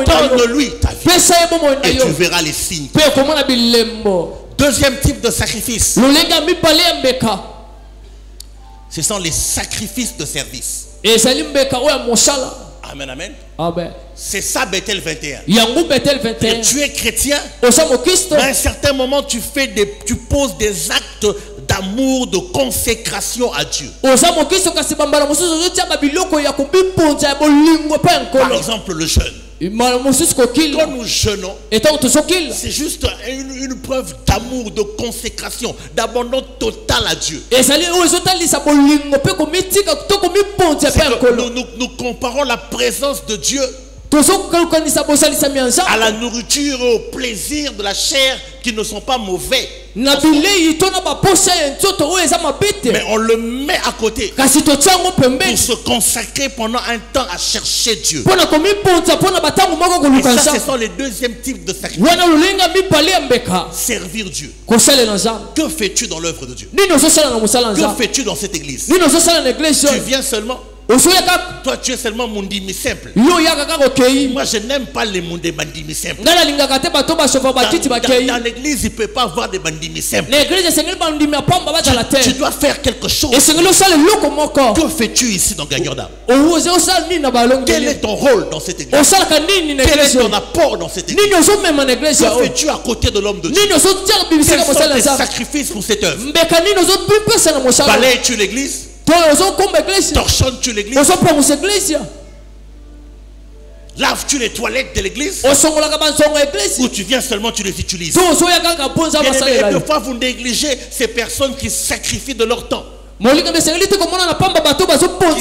Donne-lui ta vie. Et tu verras les signes. Deuxième type de sacrifice, ce sont les sacrifices de service. Amen, amen. C'est ça Bethel 21. Et tu es chrétien, mais à un certain moment tu poses des actes d'amour, de consécration à Dieu. Par exemple le jeûne. Quand nous jeûnons, c'est juste une preuve d'amour, de consécration, d'abandon total à Dieu. Nous comparons la présence de Dieu à la nourriture et au plaisir de la chair qui ne sont pas mauvais. Mais on le met à côté pour se consacrer pendant un temps à chercher Dieu. Et ça, ce sont les deuxièmes types de sacrifices. Servir Dieu. Que fais-tu dans l'œuvre de Dieu? Que fais-tu dans cette église? Tu viens seulement. Toi tu es seulement mundimi simple. Moi je n'aime pas les mandimi simples. Dans l'église il ne peut pas avoir des mandimi simples. Tu dois faire quelque chose. Que fais-tu ici dans Gagneur d'âme? Quel est ton rôle dans cette église? Quel est ton apport dans cette église? Que fais-tu à côté de l'homme de Dieu? Quels sont tes sacrifices pour cette œuvre? Balayes-tu l'église? Torchonnes-tu l'église? Laves-tu les toilettes de l'église? Ou tu viens seulement, tu les utilises? Et des fois vous négligez ces personnes qui sacrifient de leur temps, qui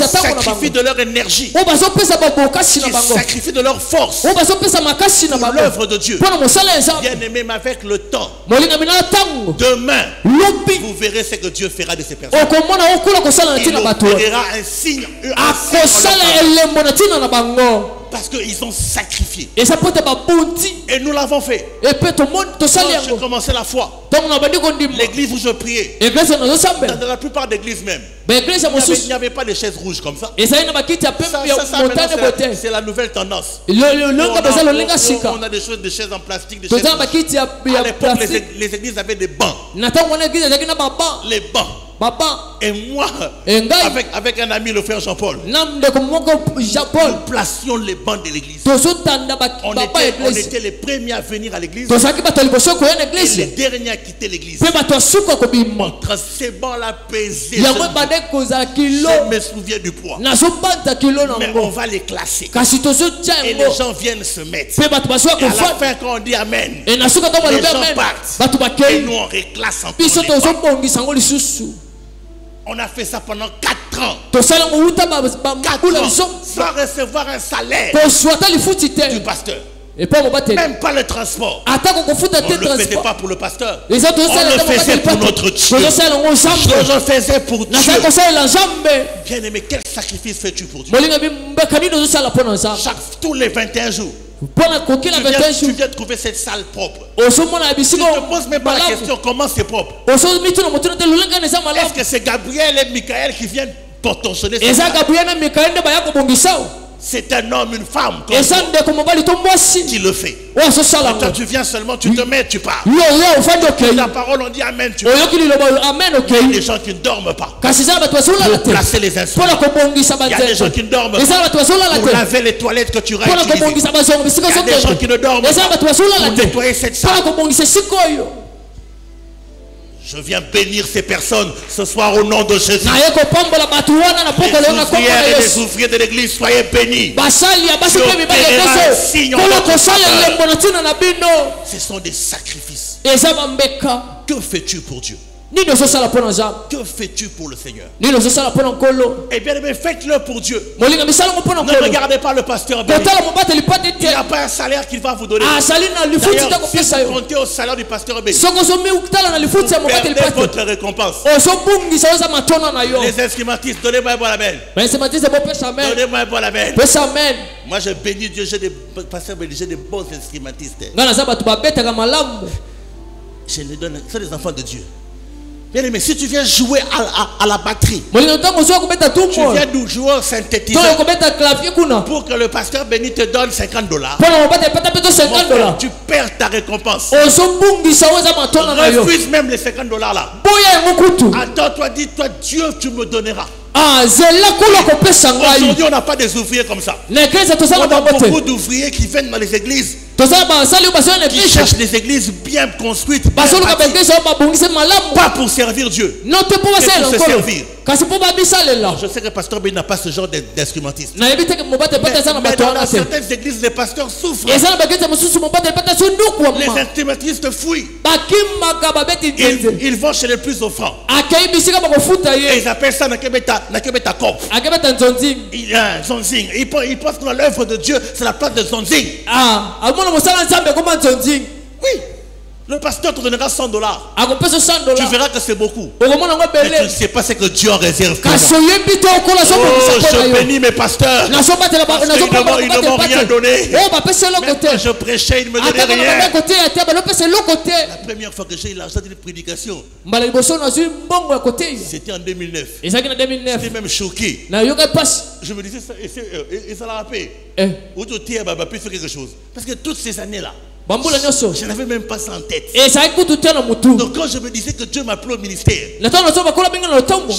sacrifient de leur énergie, qui sacrifient de leur force pour l'œuvre de Dieu. Bien aimé, mais avec le temps, demain, vous verrez ce que Dieu fera de ces personnes. Il opérera un signe, parce qu'ils ont sacrifié. Et nous l'avons fait. Quand j'ai commencé la foi, l'église où je priais, dans la plupart des églises même, il n'y avait pas de chaises rouges comme ça. C'est la nouvelle tendance. On a des choses, des chaises en plastique, des chaises. À l'époque, les églises avaient des bancs. Les bancs. Et moi, avec un ami, le frère Jean-Paul, nous placions les bancs de l'église. On était les premiers à venir à l'église et les derniers à quitter l'église. Entre ces bancs-là pesés, je me souviens du poids. Mais on va les classer. Et les gens viennent se mettre. Et à la fin, quand on dit Amen, les gens partent. Et nous, on réclasse encore les bancs. On a fait ça pendant 4 ans. 4 ans sans recevoir un salaire du pasteur. Même pas le transport. On ne le faisait pas pour le pasteur. On le faisait pour notre Dieu. Je le faisais pour Dieu. Bien aimé, quel sacrifice fais-tu pour Dieu? Tous les 21 jours. Tu viens trouver cette salle propre. Tu ne te poses même pas la question comment c'est propre. Est-ce que c'est Gabriel et Michael qui viennent portonner cette salle? C'est un homme, une femme qui le fait. Toi tu viens seulement, tu te mets, tu pars. La parole on dit Amen, tu pars. Il y a des gens qui ne dorment pas pour placer les instruments. Il y a des gens qui ne dorment pas pour laver les toilettes que tu auras utilisées. Il y a des gens qui ne dorment pas pour nettoyer cette salle. Je viens bénir ces personnes ce soir au nom de Jésus. Les ouvriers de l'église, soyez bénis. Ce sont des sacrifices. Que fais-tu pour Dieu? Que fais-tu pour le Seigneur? Eh bien, faites-le pour Dieu. Ne regardez pas le pasteur. Il n'y a pas un salaire qu'il va vous donner. D'ailleurs, si vous comptez au salaire du pasteur, vous perdez votre récompense. Les instrumentistes, donnez-moi un bon label. Donnez-moi un bon label. Moi, je bénis Dieu, j'ai des pasteurs, j'ai des bons instrumentistes. Je les donne, c'est les enfants de Dieu. Bien aimé, si tu viens jouer à la batterie, tu viens nous jouer au synthétiseur pour que le pasteur béni te donne $50, tu perds ta récompense. Refuse même les $50 là. Attends, toi, dis-toi, Dieu, tu me donneras. Aujourd'hui, on n'a pas des ouvriers comme ça. On a beaucoup d'ouvriers qui viennent dans les églises, qui cherchent des églises bien construites, bien bâties, pas pour servir Dieu, mais pour se servir. Je sais que le pasteur Ben n'a pas ce genre d'instrumentiste. Mais dans certaines églises, les pasteurs souffrent. Les instrumentistes fuient. Ils vont chez les plus offrants. Et ils appellent ça Nakebeta Kop. Zonzing. Ils pensent que dans l'œuvre de Dieu, c'est la place de Zonzing. Oui. Le pasteur te donnera $100. Tu verras que c'est beaucoup. Mais tu ne sais pas ce que Dieu en réserve pour moi. Oh, je bénis mes pasteurs. Parce qu'ils ne m'ont rien donné. Même quand je prêchais, ils ne me donnaient rien. La première fois que j'ai eu l'argent d'une prédication, c'était en 2009. J'étais même choqué. Je me disais, et ça l'a rappelé. Où tu as pu faire quelque chose. Parce que toutes ces années-là, je n'avais même pas ça en tête. Donc quand je me disais que Dieu m'appelait au ministère, je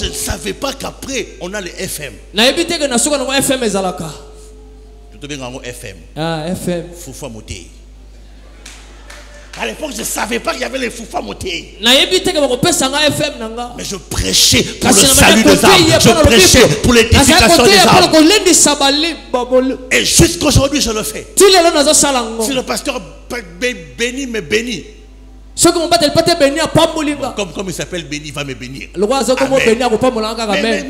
ne savais pas qu'après on a les FM. Tu te viens en FM. Foufa Moté. À l'époque, je ne savais pas qu'il y avait les Foufa Moté. Mais je prêchais pour le salut des âmes. Je prêchais pour l'édification des âmes. Et jusqu'aujourd'hui, je le fais. Si le pasteur béni me bénit, comme il s'appelle béni, il va me bénir. Mais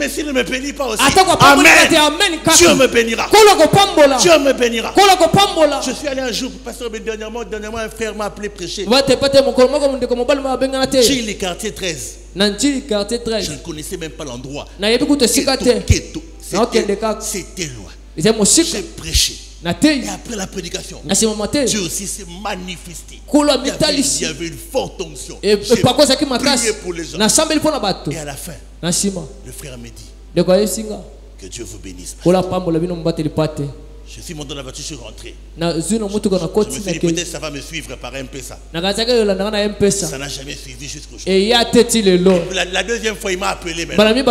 s'il ne me bénit pas aussi, amen. Dieu me bénira. Dieu me bénira. Je suis allé un jour, pasteur, dernièrement un frère m'a appelé prêcher. Chili, quartier 13. Je ne connaissais même pas l'endroit. C'était loin. J'ai prêché. Et après la prédication, Dieu aussi s'est manifesté. Il y avait une forte onction. J'ai prié pour les gens. Et à la fin, le frère me dit que Dieu vous bénisse. Je suis monté dans la voiture, je suis rentré. Je me suis dit peut-être ça va me suivre par M-Pesa. Ça n'a jamais suivi jusqu'au jour. La deuxième fois, il m'a appelé. Il m'a dit,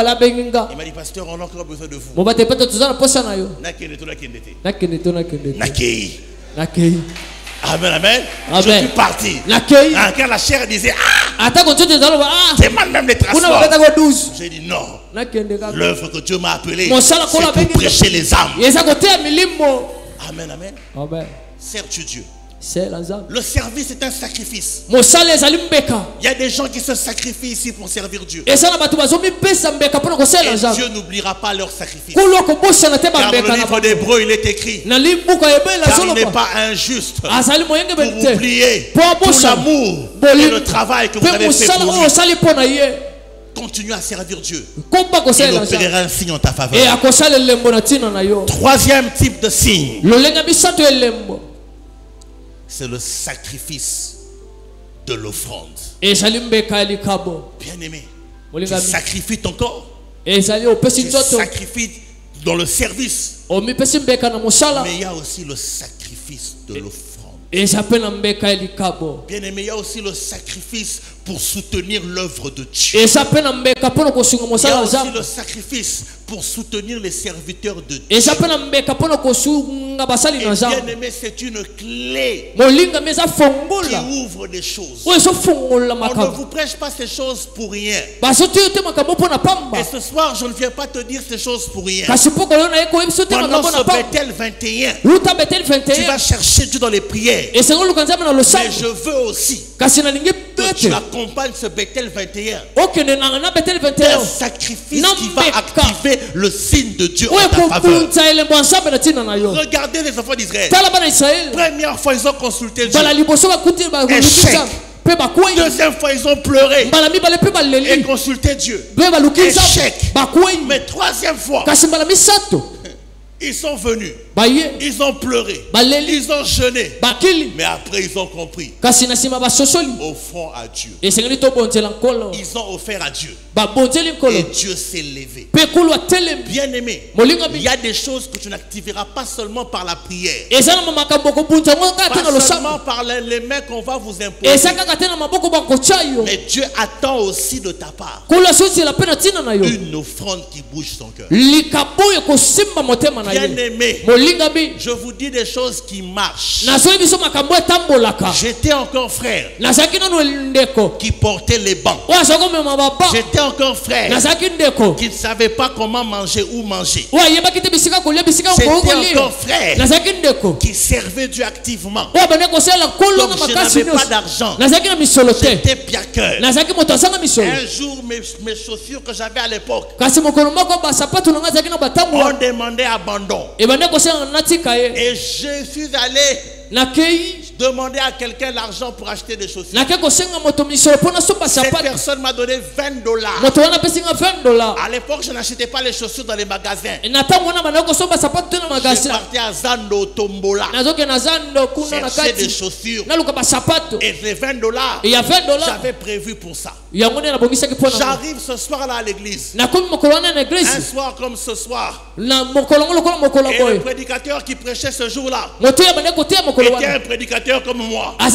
pasteur, on a encore besoin de vous. Amen, amen. Je suis parti. Quand la chair disait, c'est mal même les transports. J'ai dit non. L'œuvre que Dieu m'a appelé, c'est pour prêcher les âmes. Amen, amen. Sers-tu Dieu? Le service est un sacrifice. Il y a des gens qui se sacrifient ici pour servir Dieu. Et Dieu n'oubliera pas leur sacrifice. Car dans le livre d'Hébreux, il est écrit, car il n'est pas injuste pour oublier tout l'amour et le travail que vous avez fait pour lui. Continue à servir Dieu. Il opérera un signe en ta faveur. Troisième type de signe, c'est le sacrifice de l'offrande. Bien aimé, tu sacrifies ton corps, tu sacrifies dans le service, mais il y a aussi le sacrifice de l'offrande. Bien aimé, il y a aussi le sacrifice pour soutenir l'œuvre de Dieu. Il y a aussi le sacrifice pour soutenir les serviteurs de Dieu. Et bien aimé, c'est une clé qui ouvre des choses. On ne vous prêche pas ces choses pour rien. Et ce soir, je ne viens pas te dire ces choses pour rien. Pendant ce Bethel 21, tu vas chercher Dieu dans les prières. Mais je veux aussi que tu la accompagne ce Bethel 21. Un sacrifice qui va activer le signe de Dieu en ta faveur. Regardez les enfants d'Israël. Première fois, ils ont consulté Dieu. Échec. Deuxième fois, ils ont pleuré et consulté Dieu. Échec. Mais troisième fois, ils sont venus. Ils ont pleuré. Ils ont jeûné. Mais après, ils ont compris. Offrons à Dieu. Ils ont offert à Dieu. Et Dieu s'est levé. Bien aimé, il y a des choses que tu n'activeras pas seulement par la prière. Pas seulement par les mains qu'on va vous imposer. Mais Dieu attend aussi de ta part une offrande qui bouge son cœur. Bien aimé, je vous dis des choses qui marchent. J'étais encore frère qui portait les bancs. J'étais encore frère qui ne savait pas comment manger ou manger. J'étais encore frère qui servait Dieu activement. Donc je n'avais pas d'argent. J'étais piaqueur. Un jour, mes chaussures que j'avais à l'époque, on demandait abandon. Et je suis allé demander à quelqu'un l'argent pour acheter des chaussures. Cette personne m'a donné $20. À l'époque, je n'achetais pas les chaussures dans les magasins. Je partais à Zando, Tombola, chercher des chaussures. Et les $20, j'avais prévu pour ça. J'arrive ce soir-là à l'église. Un soir comme ce soir. Et le prédicateur qui prêchait ce jour-là était un prédicateur comme moi. Et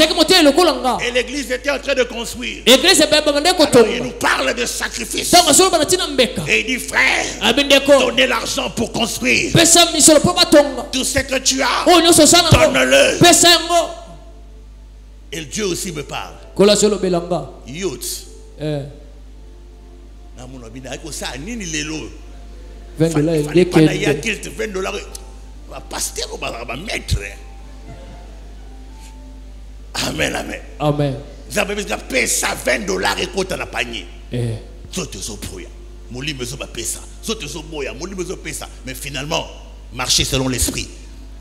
l'église était en train de construire. Alors, il nous parle de sacrifice. Et il dit, frère, donnez l'argent pour construire. Tout ce que tu as, donne-le. Et Dieu aussi me parle. Youth. Amen, amen. Amen. Vous avez payé ça $20 et quand on a panier. Mais finalement, marchez selon l'esprit.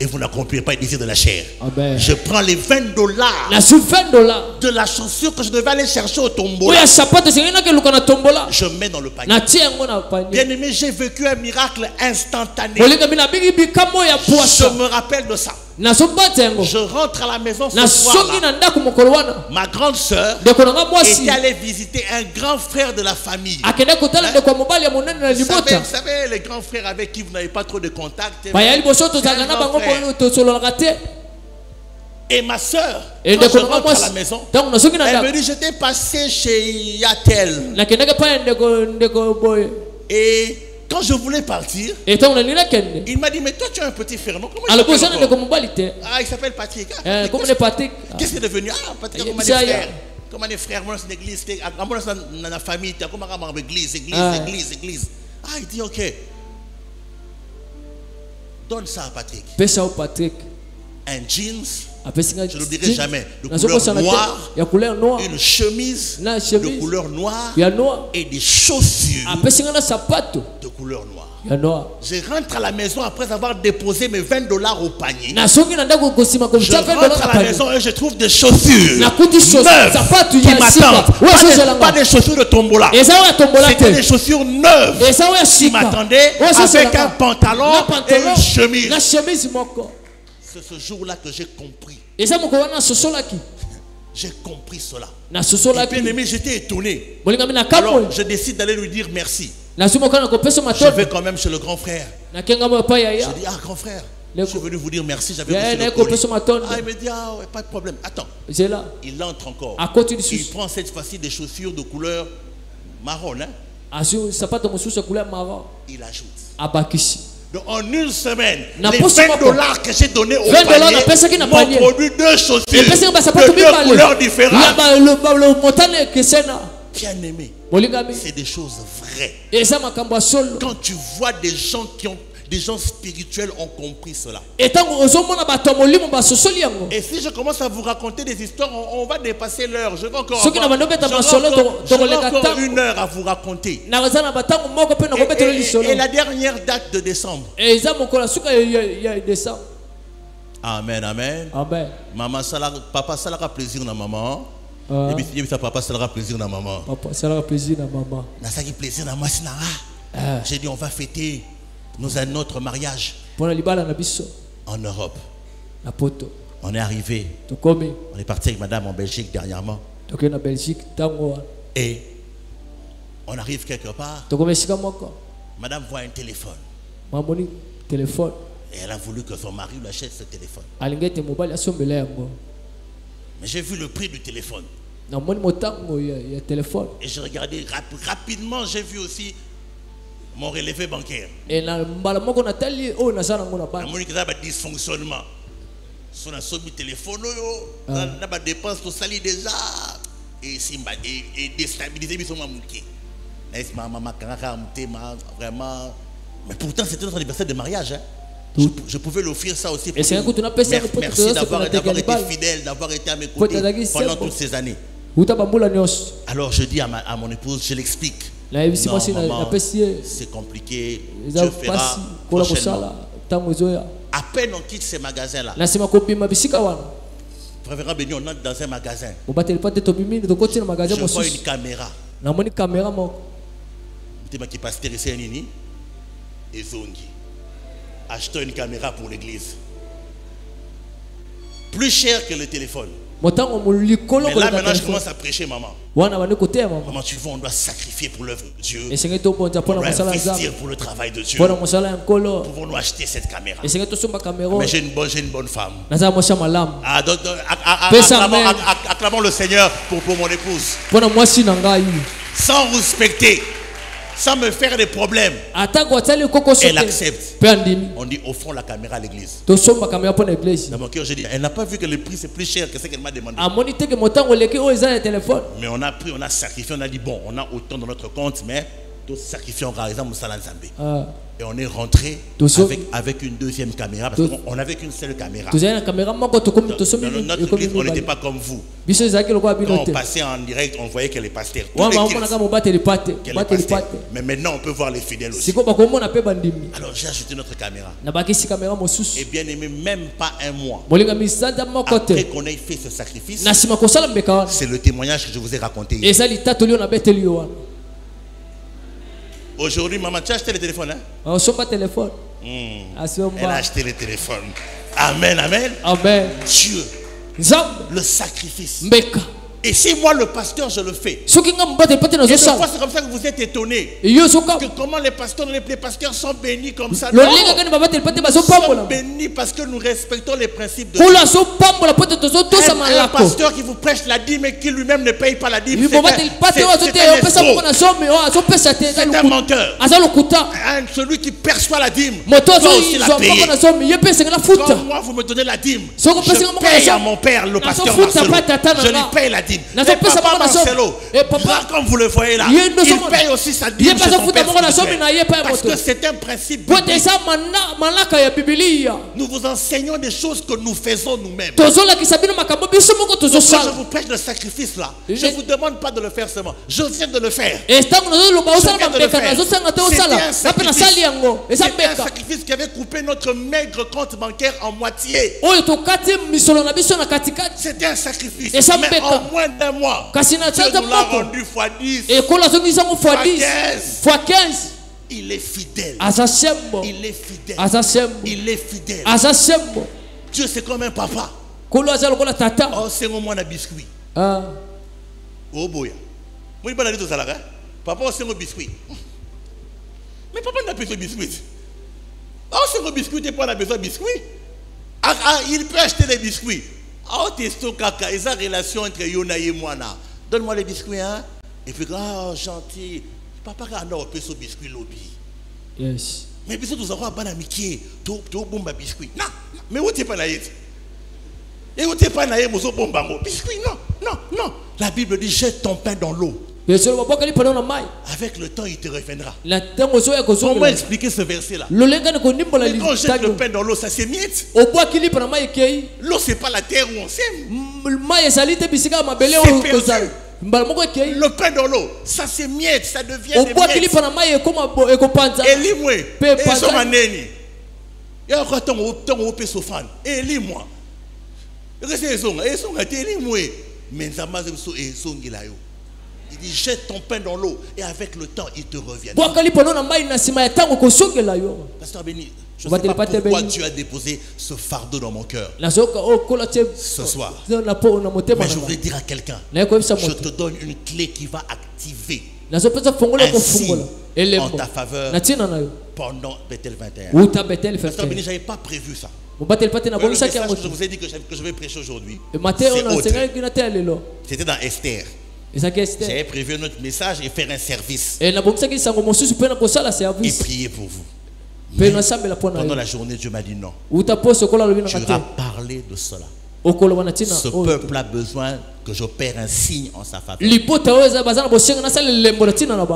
Et vous n'accomplirez pas les désirs de la chair. Amen. Je prends les $20 de la chaussure que je devais aller chercher au tombola. Je mets dans le panier. Bien aimé, j'ai vécu un miracle instantané. Je me rappelle de ça. Je rentre à la maison ce soir-là. Ma grande soeur était allée visiter un grand frère de la famille. Vous savez, les grands frères avec qui vous n'avez pas trop de contact. Et ma soeur, quand je rentre à la maison, elle me dit, j'étais passé chez Yatel. Et quand je voulais partir, il m'a dit, mais toi tu as un petit frère, non? Comment il s'appelle? Ah, il s'appelle Patrick. Qu'est-ce qu'il est devenu? Ah, Patrick, comment est frère? Comment est frère? Moi, c'est une église. Moi, c'est dans la famille. Comment on église. Ah, il dit, ok. Donne ça à Patrick. Un jeans. Je ne le dirai jamais. De couleur noire. Une chemise de couleur noire. Et des chaussures de couleur noire. Je rentre à la maison après avoir déposé mes $20 au panier. Je rentre à la maison et je trouve des chaussures neuves qui m'attendent. Pas des chaussures de tombola. C'était des chaussures neuves qui m'attendaient avec un pantalon et une chemise. C'est ce jour-là que j'ai compris. J'ai compris cela. Et bien aimé, j'étais étonné. Alors je décide d'aller lui dire merci. Je vais quand même chez le grand frère. Je dis, ah grand frère, je suis venu vous dire merci, j'avais reçu le colis. Ah, il me dit, ah ouais, pas de problème. Attends, il entre encore. Il prend cette fois-ci des chaussures de couleur marron. Il ajoute. Donc en une semaine, les $20 que j'ai donnés au panier m'ont produit deux chaussures de deux couleurs différentes. Bien aimé, c'est des choses vraies. Quand tu vois des gens qui ont des gens spirituels ont compris cela. Et si je commence à vous raconter des histoires, on va dépasser l'heure. Je vais encore une heure à vous raconter. Et la dernière date de décembre. Amen, amen. Amen. Maman, papa, ça aura plaisir na maman. Et puis papa, ça aura plaisir na maman. Papa, ça aura plaisir na maman. Ça qui plaisir na moi, j'ai dit on va fêter notre mariage en Europe. On est arrivé. On est parti avec madame en Belgique dernièrement. Et on arrive quelque part. Madame voit un téléphone. Et elle a voulu que son mari lui achète ce téléphone. Mais j'ai vu le prix du téléphone. Et j'ai regardé rapidement, j'ai vu aussi mon relevé bancaire. Et la dysfonctionnement. Son téléphone, la dépense, tout ça déjà. Et déstabilisé, vraiment. Mais pourtant, c'était notre anniversaire de mariage. Hein. Je pouvais l'offrir ça aussi pour vous. Merci d'avoir été fidèle, d'avoir été à mes côtés pendant toutes ces années. Alors je dis à mon épouse, je l'explique. Non, maman, c'est compliqué. Dieu fera prochainement. À peine on quitte ces magasins-là. Préférable Béni, on entre dans un magasin. Je vois une caméra. Qui passe terrestre nini et zongi. Achetons une caméra pour l'église. Plus cher que le téléphone. Mais là maintenant je commence à prêcher maman. Maman tu vois on doit sacrifier pour l'œuvre de Dieu. On doit investir pour le travail de Dieu. Pouvons-nous acheter cette caméra? Mais j'ai une bonne femme. Acclamons le Seigneur pour mon épouse. Sans respecter, sans me faire des problèmes. Elle accepte. On dit offrons la caméra à l'église. Dans mon cœur, je dis, elle n'a pas vu que le prix c'est plus cher que ce qu'elle m'a demandé. Mais on a pris, on a sacrifié, on a dit bon, on a autant dans notre compte, mais nous sacrifions par exemple Salan Zambé. Et on est rentré avec une deuxième caméra parce qu'on n'avait qu'une seule caméra. Dans notre église, on n'était pas comme vous. Quand on passait en direct, on voyait qu'elle est pasteur. Mais maintenant, on peut voir les fidèles aussi. Alors j'ai acheté notre caméra. Et bien aimé, même pas un mois après qu'on ait fait ce sacrifice, c'est le témoignage que je vous ai raconté hier. Aujourd'hui, maman, tu as acheté le téléphone, hein? Elle a acheté le téléphone. Amen, amen. Amen. Dieu, le sacrifice. Et si moi le pasteur je le fais, et c'est comme ça que vous êtes étonnés que comment les pasteurs sont bénis comme ça. Non, ils sont bénis parce que nous respectons les principes de Dieu. Un pasteur qui vous prêche la dîme et qui lui-même ne paye pas la dîme, c'est un menteur. Celui qui perçoit la dîme doit aussi la payer. Quand moi vous me donnez la dîme, je paye à mon père le pasteur Marcelo, je lui paye la dîme. Et papa Marcelo, comme vous le voyez là, il paye aussi sa dîme chez son père. Parce que c'est un principe biblique. Nous vous enseignons des choses que nous faisons nous-mêmes. Quand je vous prêche le sacrifice là, je ne vous demande pas de le faire seulement. Je viens de le faire. C'était un sacrifice qui avait coupé notre maigre compte bancaire en moitié. C'était un sacrifice. Mais en moins d'un mois, Dieu nous l'a rendu fois 10, fois 15. Il est fidèle. Il est fidèle. Il est fidèle. Dieu c'est comme un papa. Oh, c'est moi un biscuit. Oh boya. Moi je dis ça là. Papa c'est un biscuit. Mais papa n'a pas besoin de biscuit. Oh, c'est un biscuit, tu n'as pas besoin de biscuit. Il peut acheter des biscuits. Oh, t'es kaka, et sa relation entre Yona et moi là. Donne-moi les biscuits, hein. Et puis, oh, gentil. Papa, on a un peu ce biscuit lobby. Yes. Mais bisous, nous avons un bon ami qui est tout bon biscuit. Non, mais où t'es pas naïf? Et où t'es pas naïf, mon bon biscuit? Non. La Bible dit jette ton pain dans l'eau. Avec le temps, il te reviendra. Comment expliquer ce verset-là? Quand on jette le pain dans l'eau, ça s'émiette. L'eau, c'est pas la terre où on sème. C'est perdu. Le pain dans l'eau, ça s'émiette, ça devient des miettes. Elimwe, ezomaneni. Ya encore ton pe sofan. Elimwa. Restez ezonga, ezonga te elimwe. Menzama zemso ezongila yo. Il dit jette ton pain dans l'eau et avec le temps il te revient. Pasteur Béni, je ne sais pas pourquoi tu as déposé ce fardeau dans mon cœur ce soir. Mais je voudrais dire à quelqu'un, je te donne une clé qui va activer un signe en ta faveur pendant Bethel 21. Pasteur Béni, je n'avais pas prévu ça. Le message que je vous ai dit que je vais prêcher aujourd'hui, c'était dans Esther. J'avais prévu notre message et faire un service et prier pour vous. Mais pendant la journée, Dieu m'a dit non. Tu vas parler de cela. Ce peuple a besoin que j'opère un signe en sa faveur.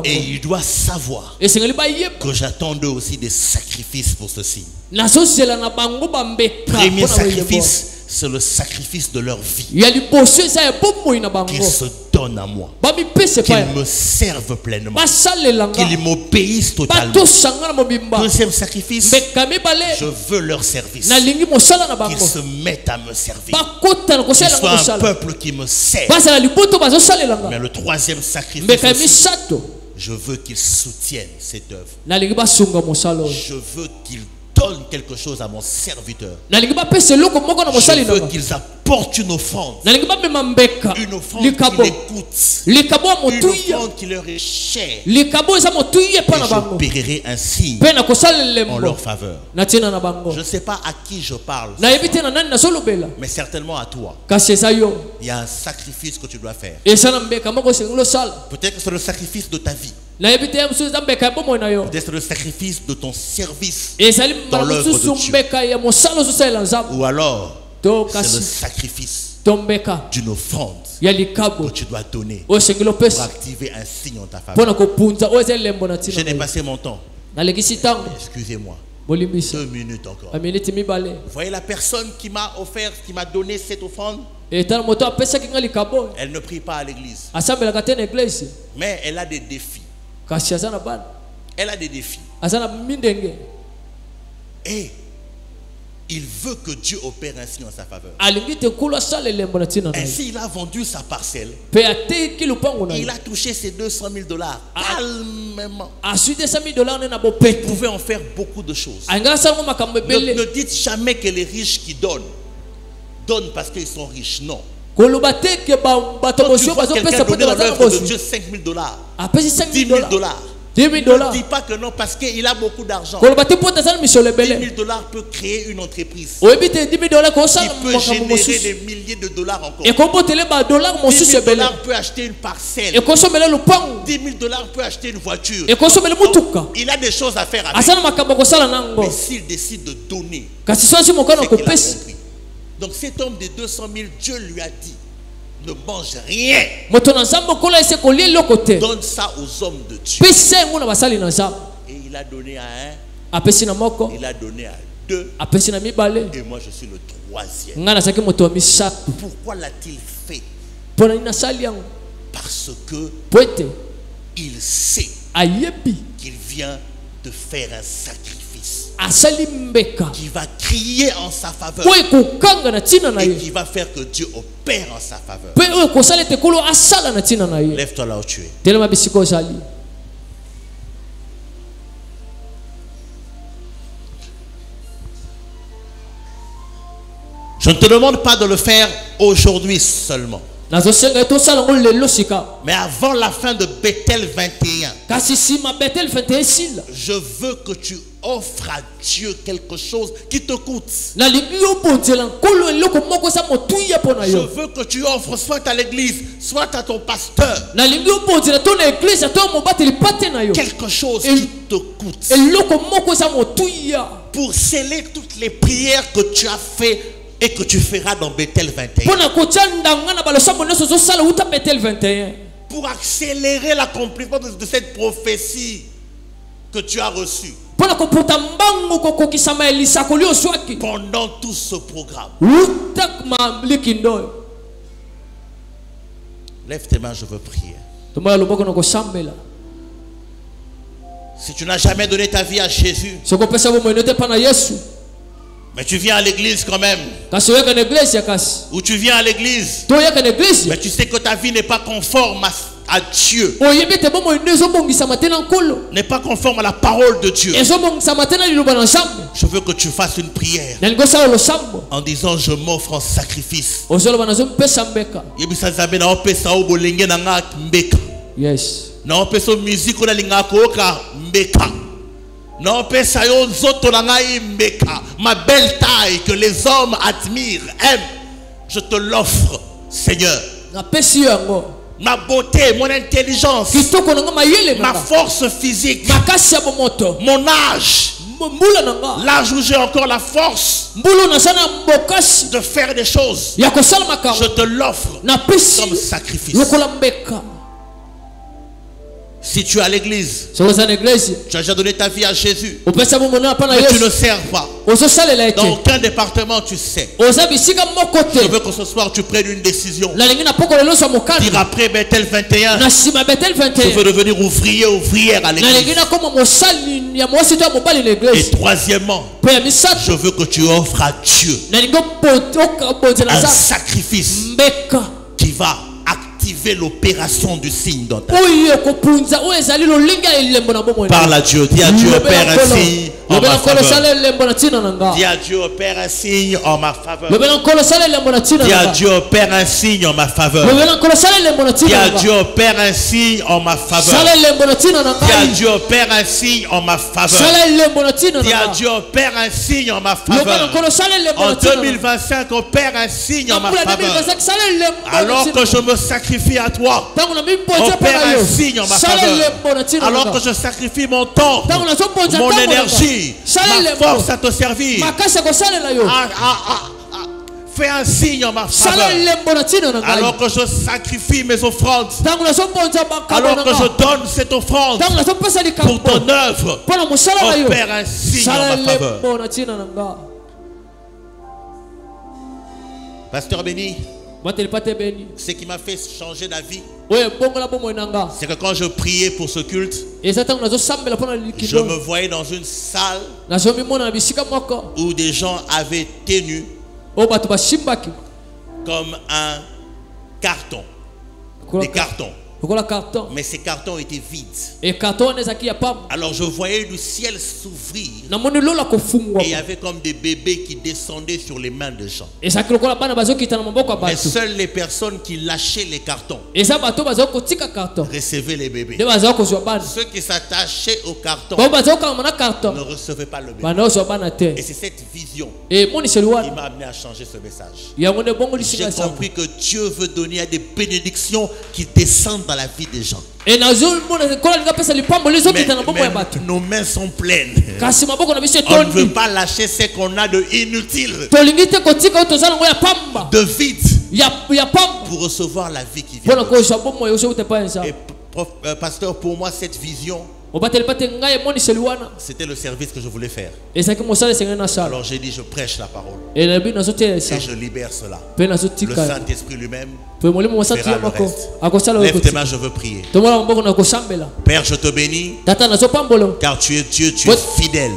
Et il doit savoir que j'attends d'eux aussi des sacrifices pour ce signe. Premier sacrifice, c'est le sacrifice de leur vie. Qu'ils se donnent à moi. Qu'ils me servent pleinement. Qu'ils m'obéissent totalement. Deuxième sacrifice, je veux leur service. Qu'ils se mettent à me servir. Qu'ils soient un peuple qui me sert. Mais le troisième sacrifice aussi, je veux qu'ils soutiennent cette œuvre. Je veux qu'ils donne quelque chose à mon serviteur. Je veux qu'ils apportent une offrande. Une offrande qui l'écoute. Une offrande qui leur est chère. Et j'opérerai un signe en leur faveur. Je ne sais pas à qui je parle, mais certainement à toi. Il y a un sacrifice que tu dois faire. Peut-être que c'est le sacrifice de ta vie. Peut-être le sacrifice de ton service dans l'œuvre de Dieu. Ou alors c'est le sacrifice d'une offrande que tu dois donner pour activer un signe en ta faveur. Je n'ai passé mon temps. Excusez-moi. 2 minutes encore. Vous voyez la personne qui m'a offert, qui m'a donné cette offrande? Elle ne prie pas à l'église, mais elle a des défis. Elle a des défis. Et il veut que Dieu opère un signe en sa faveur. Ainsi, il a vendu sa parcelle. Il a touché ses $200 000 calmement. Il pouvait en faire beaucoup de choses. Ne dites jamais que les riches qui donnent parce qu'ils sont riches. Non. Quand tu vois quelqu'un donner dans l'œuvre de Dieu $5 000, $10 000, ne dis pas que non parce qu'il a beaucoup d'argent. $10 000 peut créer une entreprise. Il peut générer des milliers de dollars encore. $10 000 peut acheter une parcelle. $10 000 peut acheter une voiture. Donc, il a des choses à faire avec. Mais s'il décide de donner, c'est qu'il a compris. Donc cet homme de 200 000, Dieu lui a dit, ne mange rien. Donne ça aux hommes de Dieu. Et il a donné à un. Il a donné à 2. Et moi je suis le 3e. Pourquoi l'a-t-il fait? Parce que il sait qu'il vient de faire un sacrifice qui va crier en sa faveur et qui va faire que Dieu opère en sa faveur. Lève-toi là où tu es. Je ne te demande pas de le faire aujourd'hui seulement, mais avant la fin de Bethel 21, je veux que tu offres à Dieu quelque chose qui te coûte. Je veux que tu offres soit à l'église, soit à ton pasteur, quelque chose qui te coûte, pour sceller toutes les prières que tu as fait et que tu feras dans Bethel 21. Pour pour accélérer l'accomplissement de cette prophétie que tu as reçue. Pendant tout ce programme. Lève tes mains, je veux prier. Si tu n'as jamais donné ta vie à Jésus, mais tu viens à l'église quand même, ou tu viens à l'église, mais tu sais que ta vie n'est pas conforme à Dieu, n'est pas conforme à la parole de Dieu, je veux que tu fasses une prière en disant: je m'offre en sacrifice. Yes. Ma belle taille que les hommes admirent, aiment, je te l'offre, Seigneur. Ma beauté, mon intelligence, ma force physique, mon âge, l'âge où j'ai encore la force de faire des choses, je te l'offre comme sacrifice. Si tu es à l'église, tu as déjà donné ta vie à Jésus, mais tu ne sers pas dans aucun département, tu sais. Je veux que ce soir tu prennes une décision. Dire après Bethel 21, je veux devenir ouvrier, ouvrière à l'église. Et troisièmement, je veux que tu offres à Dieu un sacrifice qui va activer l'opération du signe dans ta vie. Parle à Dieu, dis à Dieu: opère un signe en ma faveur. Dis à Dieu: opère un signe en ma faveur. Dis à Dieu: opère un signe en ma faveur. Dis à Dieu: opère un signe en ma faveur. Dis à Dieu: opère un signe en ma faveur. Dis à Dieu: opère un signe en ma faveur. En 2025, opère un signe en ma faveur. Alors que je me sacrifie à toi, opère un signe en ma faveur. Alors que je sacrifie mon temps, mon énergie, ma force à te servir, fais un signe en ma faveur. Alors que je sacrifie mes offrandes, alors que je donne cette offrande pour ton œuvre, opère un signe en ma faveur. Pasteur béni, ce qui m'a fait changer d'avis, c'est que quand je priais pour ce culte, je me voyais dans une salle où des gens avaient tenu comme un carton, des cartons. Mais ces cartons étaient vides. Alors je voyais le ciel s'ouvrir et il y avait comme des bébés qui descendaient sur les mains de gens. Mais seules les personnes qui lâchaient les cartons recevaient les bébés. Ceux qui s'attachaient au carton ne recevaient pas le bébé. Et c'est cette vision qui m'a amené à changer ce message. J'ai compris que Dieu veut donner des bénédictions qui descendent dans la vie des gens. Mais nos mains sont pleines. On ne veut pas lâcher ce qu'on a de inutile, de vide, pour recevoir la vie qui vient. Et pasteur, pour moi cette vision, c'était le service que je voulais faire. Alors j'ai dit: je prêche la parole et je libère cela. Le Saint-Esprit lui-même fera le reste. Lève tes mains, je veux prier. Père, je te bénis, car tu es Dieu, tu es fidèle.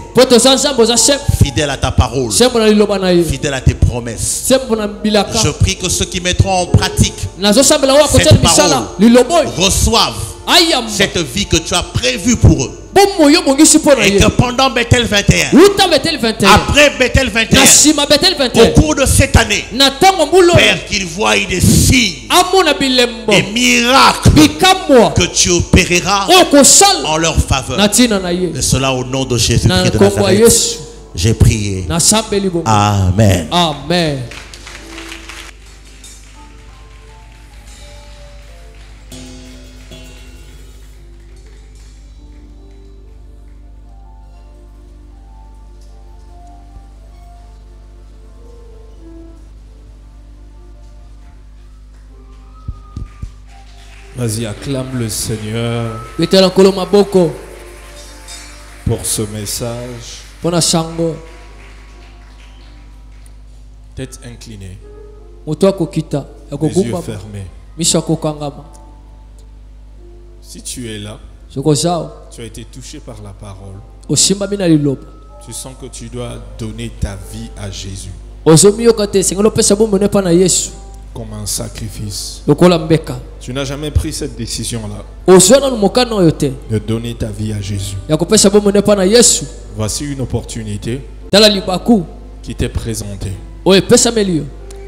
Fidèle à ta parole, fidèle à tes promesses. Je prie que ceux qui mettront en pratique cette parole reçoivent cette vie que tu as prévue pour eux. Et que pendant Bethel 21, après Bethel 21, au cours de cette année, Père, qu'ils voient des signes et miracles que tu opéreras en leur faveur. Et cela au nom de Jésus-Christ de Nazareth. J'ai prié. Amen. Amen. Vas-y, acclame le Seigneur pour ce message. Tête inclinée. Les yeux fermés. Si tu es là, tu as été touché par la parole. Tu sens que tu dois donner ta vie à Jésus comme un sacrifice. Tu n'as jamais pris cette décision-là de donner ta vie à Jésus. Voici une opportunité qui t'est présentée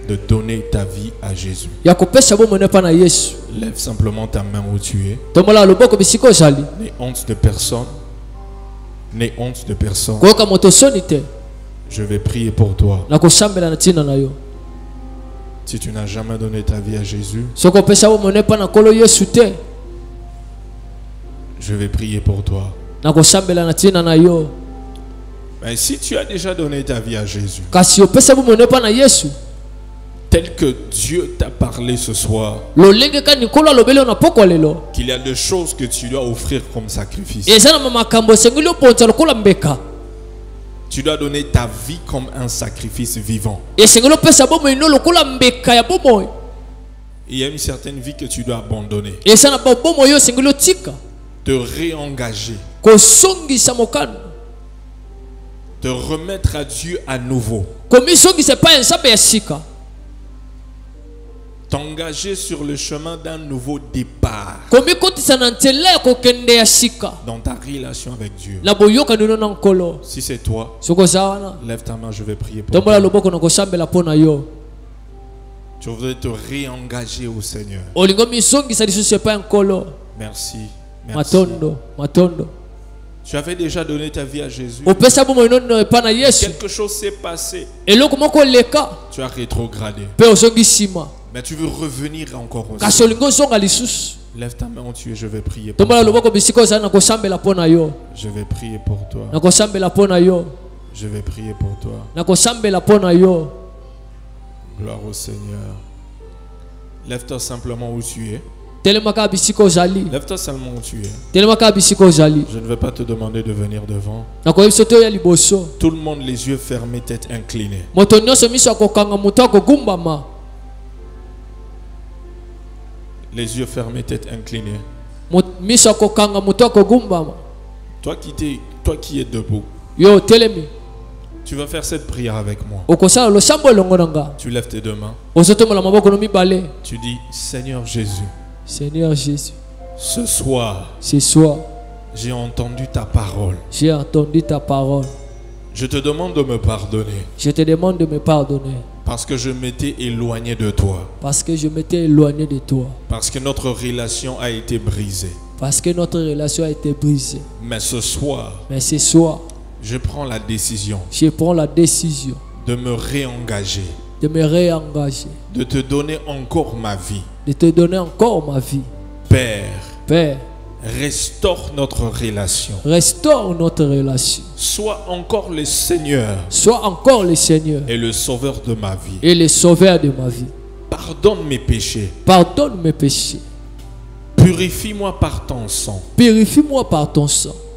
de donner ta vie à Jésus. Lève simplement ta main où tu es. N'aie honte de personne. N'aie honte de personne. Je vais prier pour toi. Si tu n'as jamais donné ta vie à Jésus, je vais prier pour toi. Mais si tu as déjà donné ta vie à Jésus, tel que Dieu t'a parlé ce soir, qu'il y a des choses que tu dois offrir comme sacrifice. Tu dois donner ta vie comme un sacrifice vivant. Il y a une certaine vie que tu dois abandonner. Te réengager. Te remettre à Dieu à nouveau. T'engager sur le chemin d'un nouveau départ dans ta relation avec Dieu. Si c'est toi, lève ta main, je vais prier pour toi. Tu voudrais te réengager au Seigneur. Merci. Merci. Tu avais déjà donné ta vie à Jésus. Quelque chose s'est passé. Tu as rétrogradé. Mais tu veux revenir encore au Seigneur. Lève ta main où tu es, je vais prier pour toi. Je vais prier pour toi. Je vais prier pour toi. Gloire au Seigneur. Lève-toi simplement où tu es. Lève-toi seulement où tu es. Je ne vais pas te demander de venir devant. Tout le monde les yeux fermés, tête inclinée. Les yeux fermés, tête inclinée. Toi qui es debout, tu vas faire cette prière avec moi. Tu lèves tes deux mains. Tu dis, Seigneur Jésus. Seigneur Jésus. Ce soir, j'ai entendu ta parole. Je te demande de me pardonner. Parce que je m'étais éloigné de toi. Parce que notre relation a été brisée. Mais ce soir, je prends la décision. De me réengager. De te donner encore ma vie. Père. Restaure notre relation. Sois encore le Seigneur. Et le sauveur de ma vie. Pardonne mes péchés. Purifie-moi par ton sang.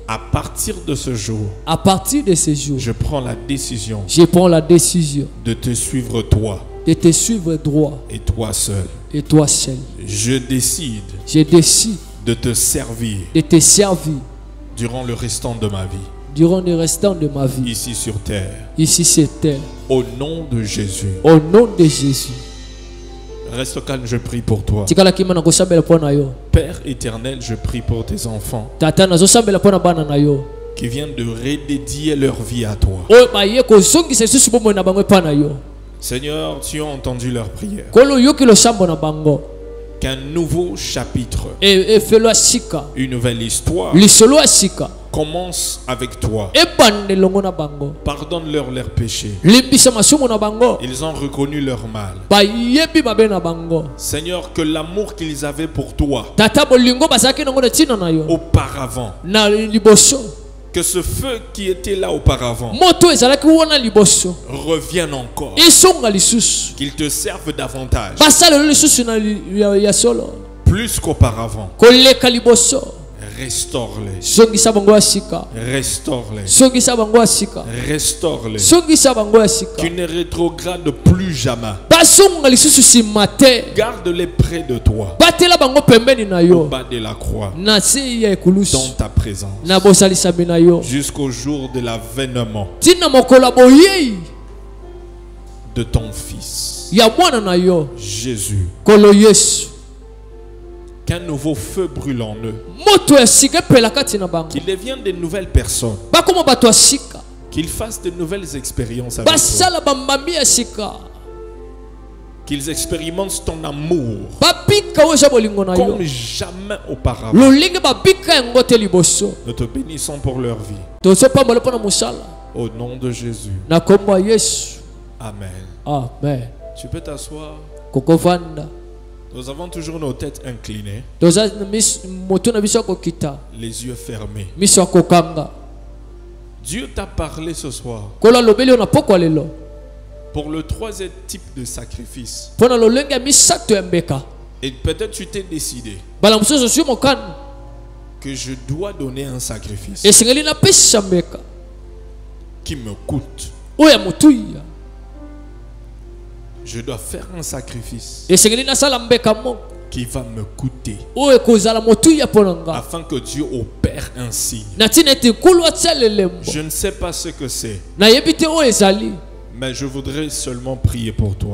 À partir de ce jour. Je prends la décision. De te suivre toi. droit. Et toi seul. Je décide. De te servir. Durant le restant de ma vie. Ici sur terre. Au nom de Jésus. Reste calme, je prie pour toi. Père éternel, je prie pour tes enfants qui viennent de redédier leur vie à toi. Seigneur, tu as entendu leur prière. Qu'un nouveau chapitre, une nouvelle histoire commence avec toi. Pardonne-leur leurs péchés. Ils ont reconnu leur mal. Seigneur, que l'amour qu'ils avaient pour toi auparavant, que ce feu qui était là auparavant revienne encore. Qu'ils te servent davantage. plus qu'auparavant. Restaure-les. Restaure-les. Restaure-les. Tu ne rétrogrades plus jamais. Garde-les près de toi. Au bas de la croix. Dans ta présence. Jusqu'au jour de l'avènement de ton Fils. Jésus. Qu'un nouveau feu brûle en eux. Qu'ils deviennent de nouvelles personnes. Qu'ils fassent de nouvelles expériences avec toi. Qu'ils expérimentent ton amour comme jamais auparavant. Nous te bénissons pour leur vie. Au nom de Jésus. Amen. Amen. Tu peux t'asseoir. Nous avons toujours nos têtes inclinées. Les yeux fermés. Dieu t'a parlé ce soir pour le troisième type de sacrifice. Et peut-être tu t'es décidé que je dois donner un sacrifice qui me coûte. Je dois faire un sacrifice qui va me coûter afin que Dieu opère un signe. Je ne sais pas ce que c'est, mais je voudrais seulement prier pour toi.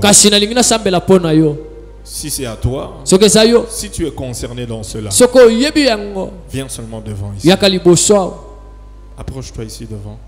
Si c'est à toi, si tu es concerné dans cela, viens seulement devant ici. Approche-toi ici devant.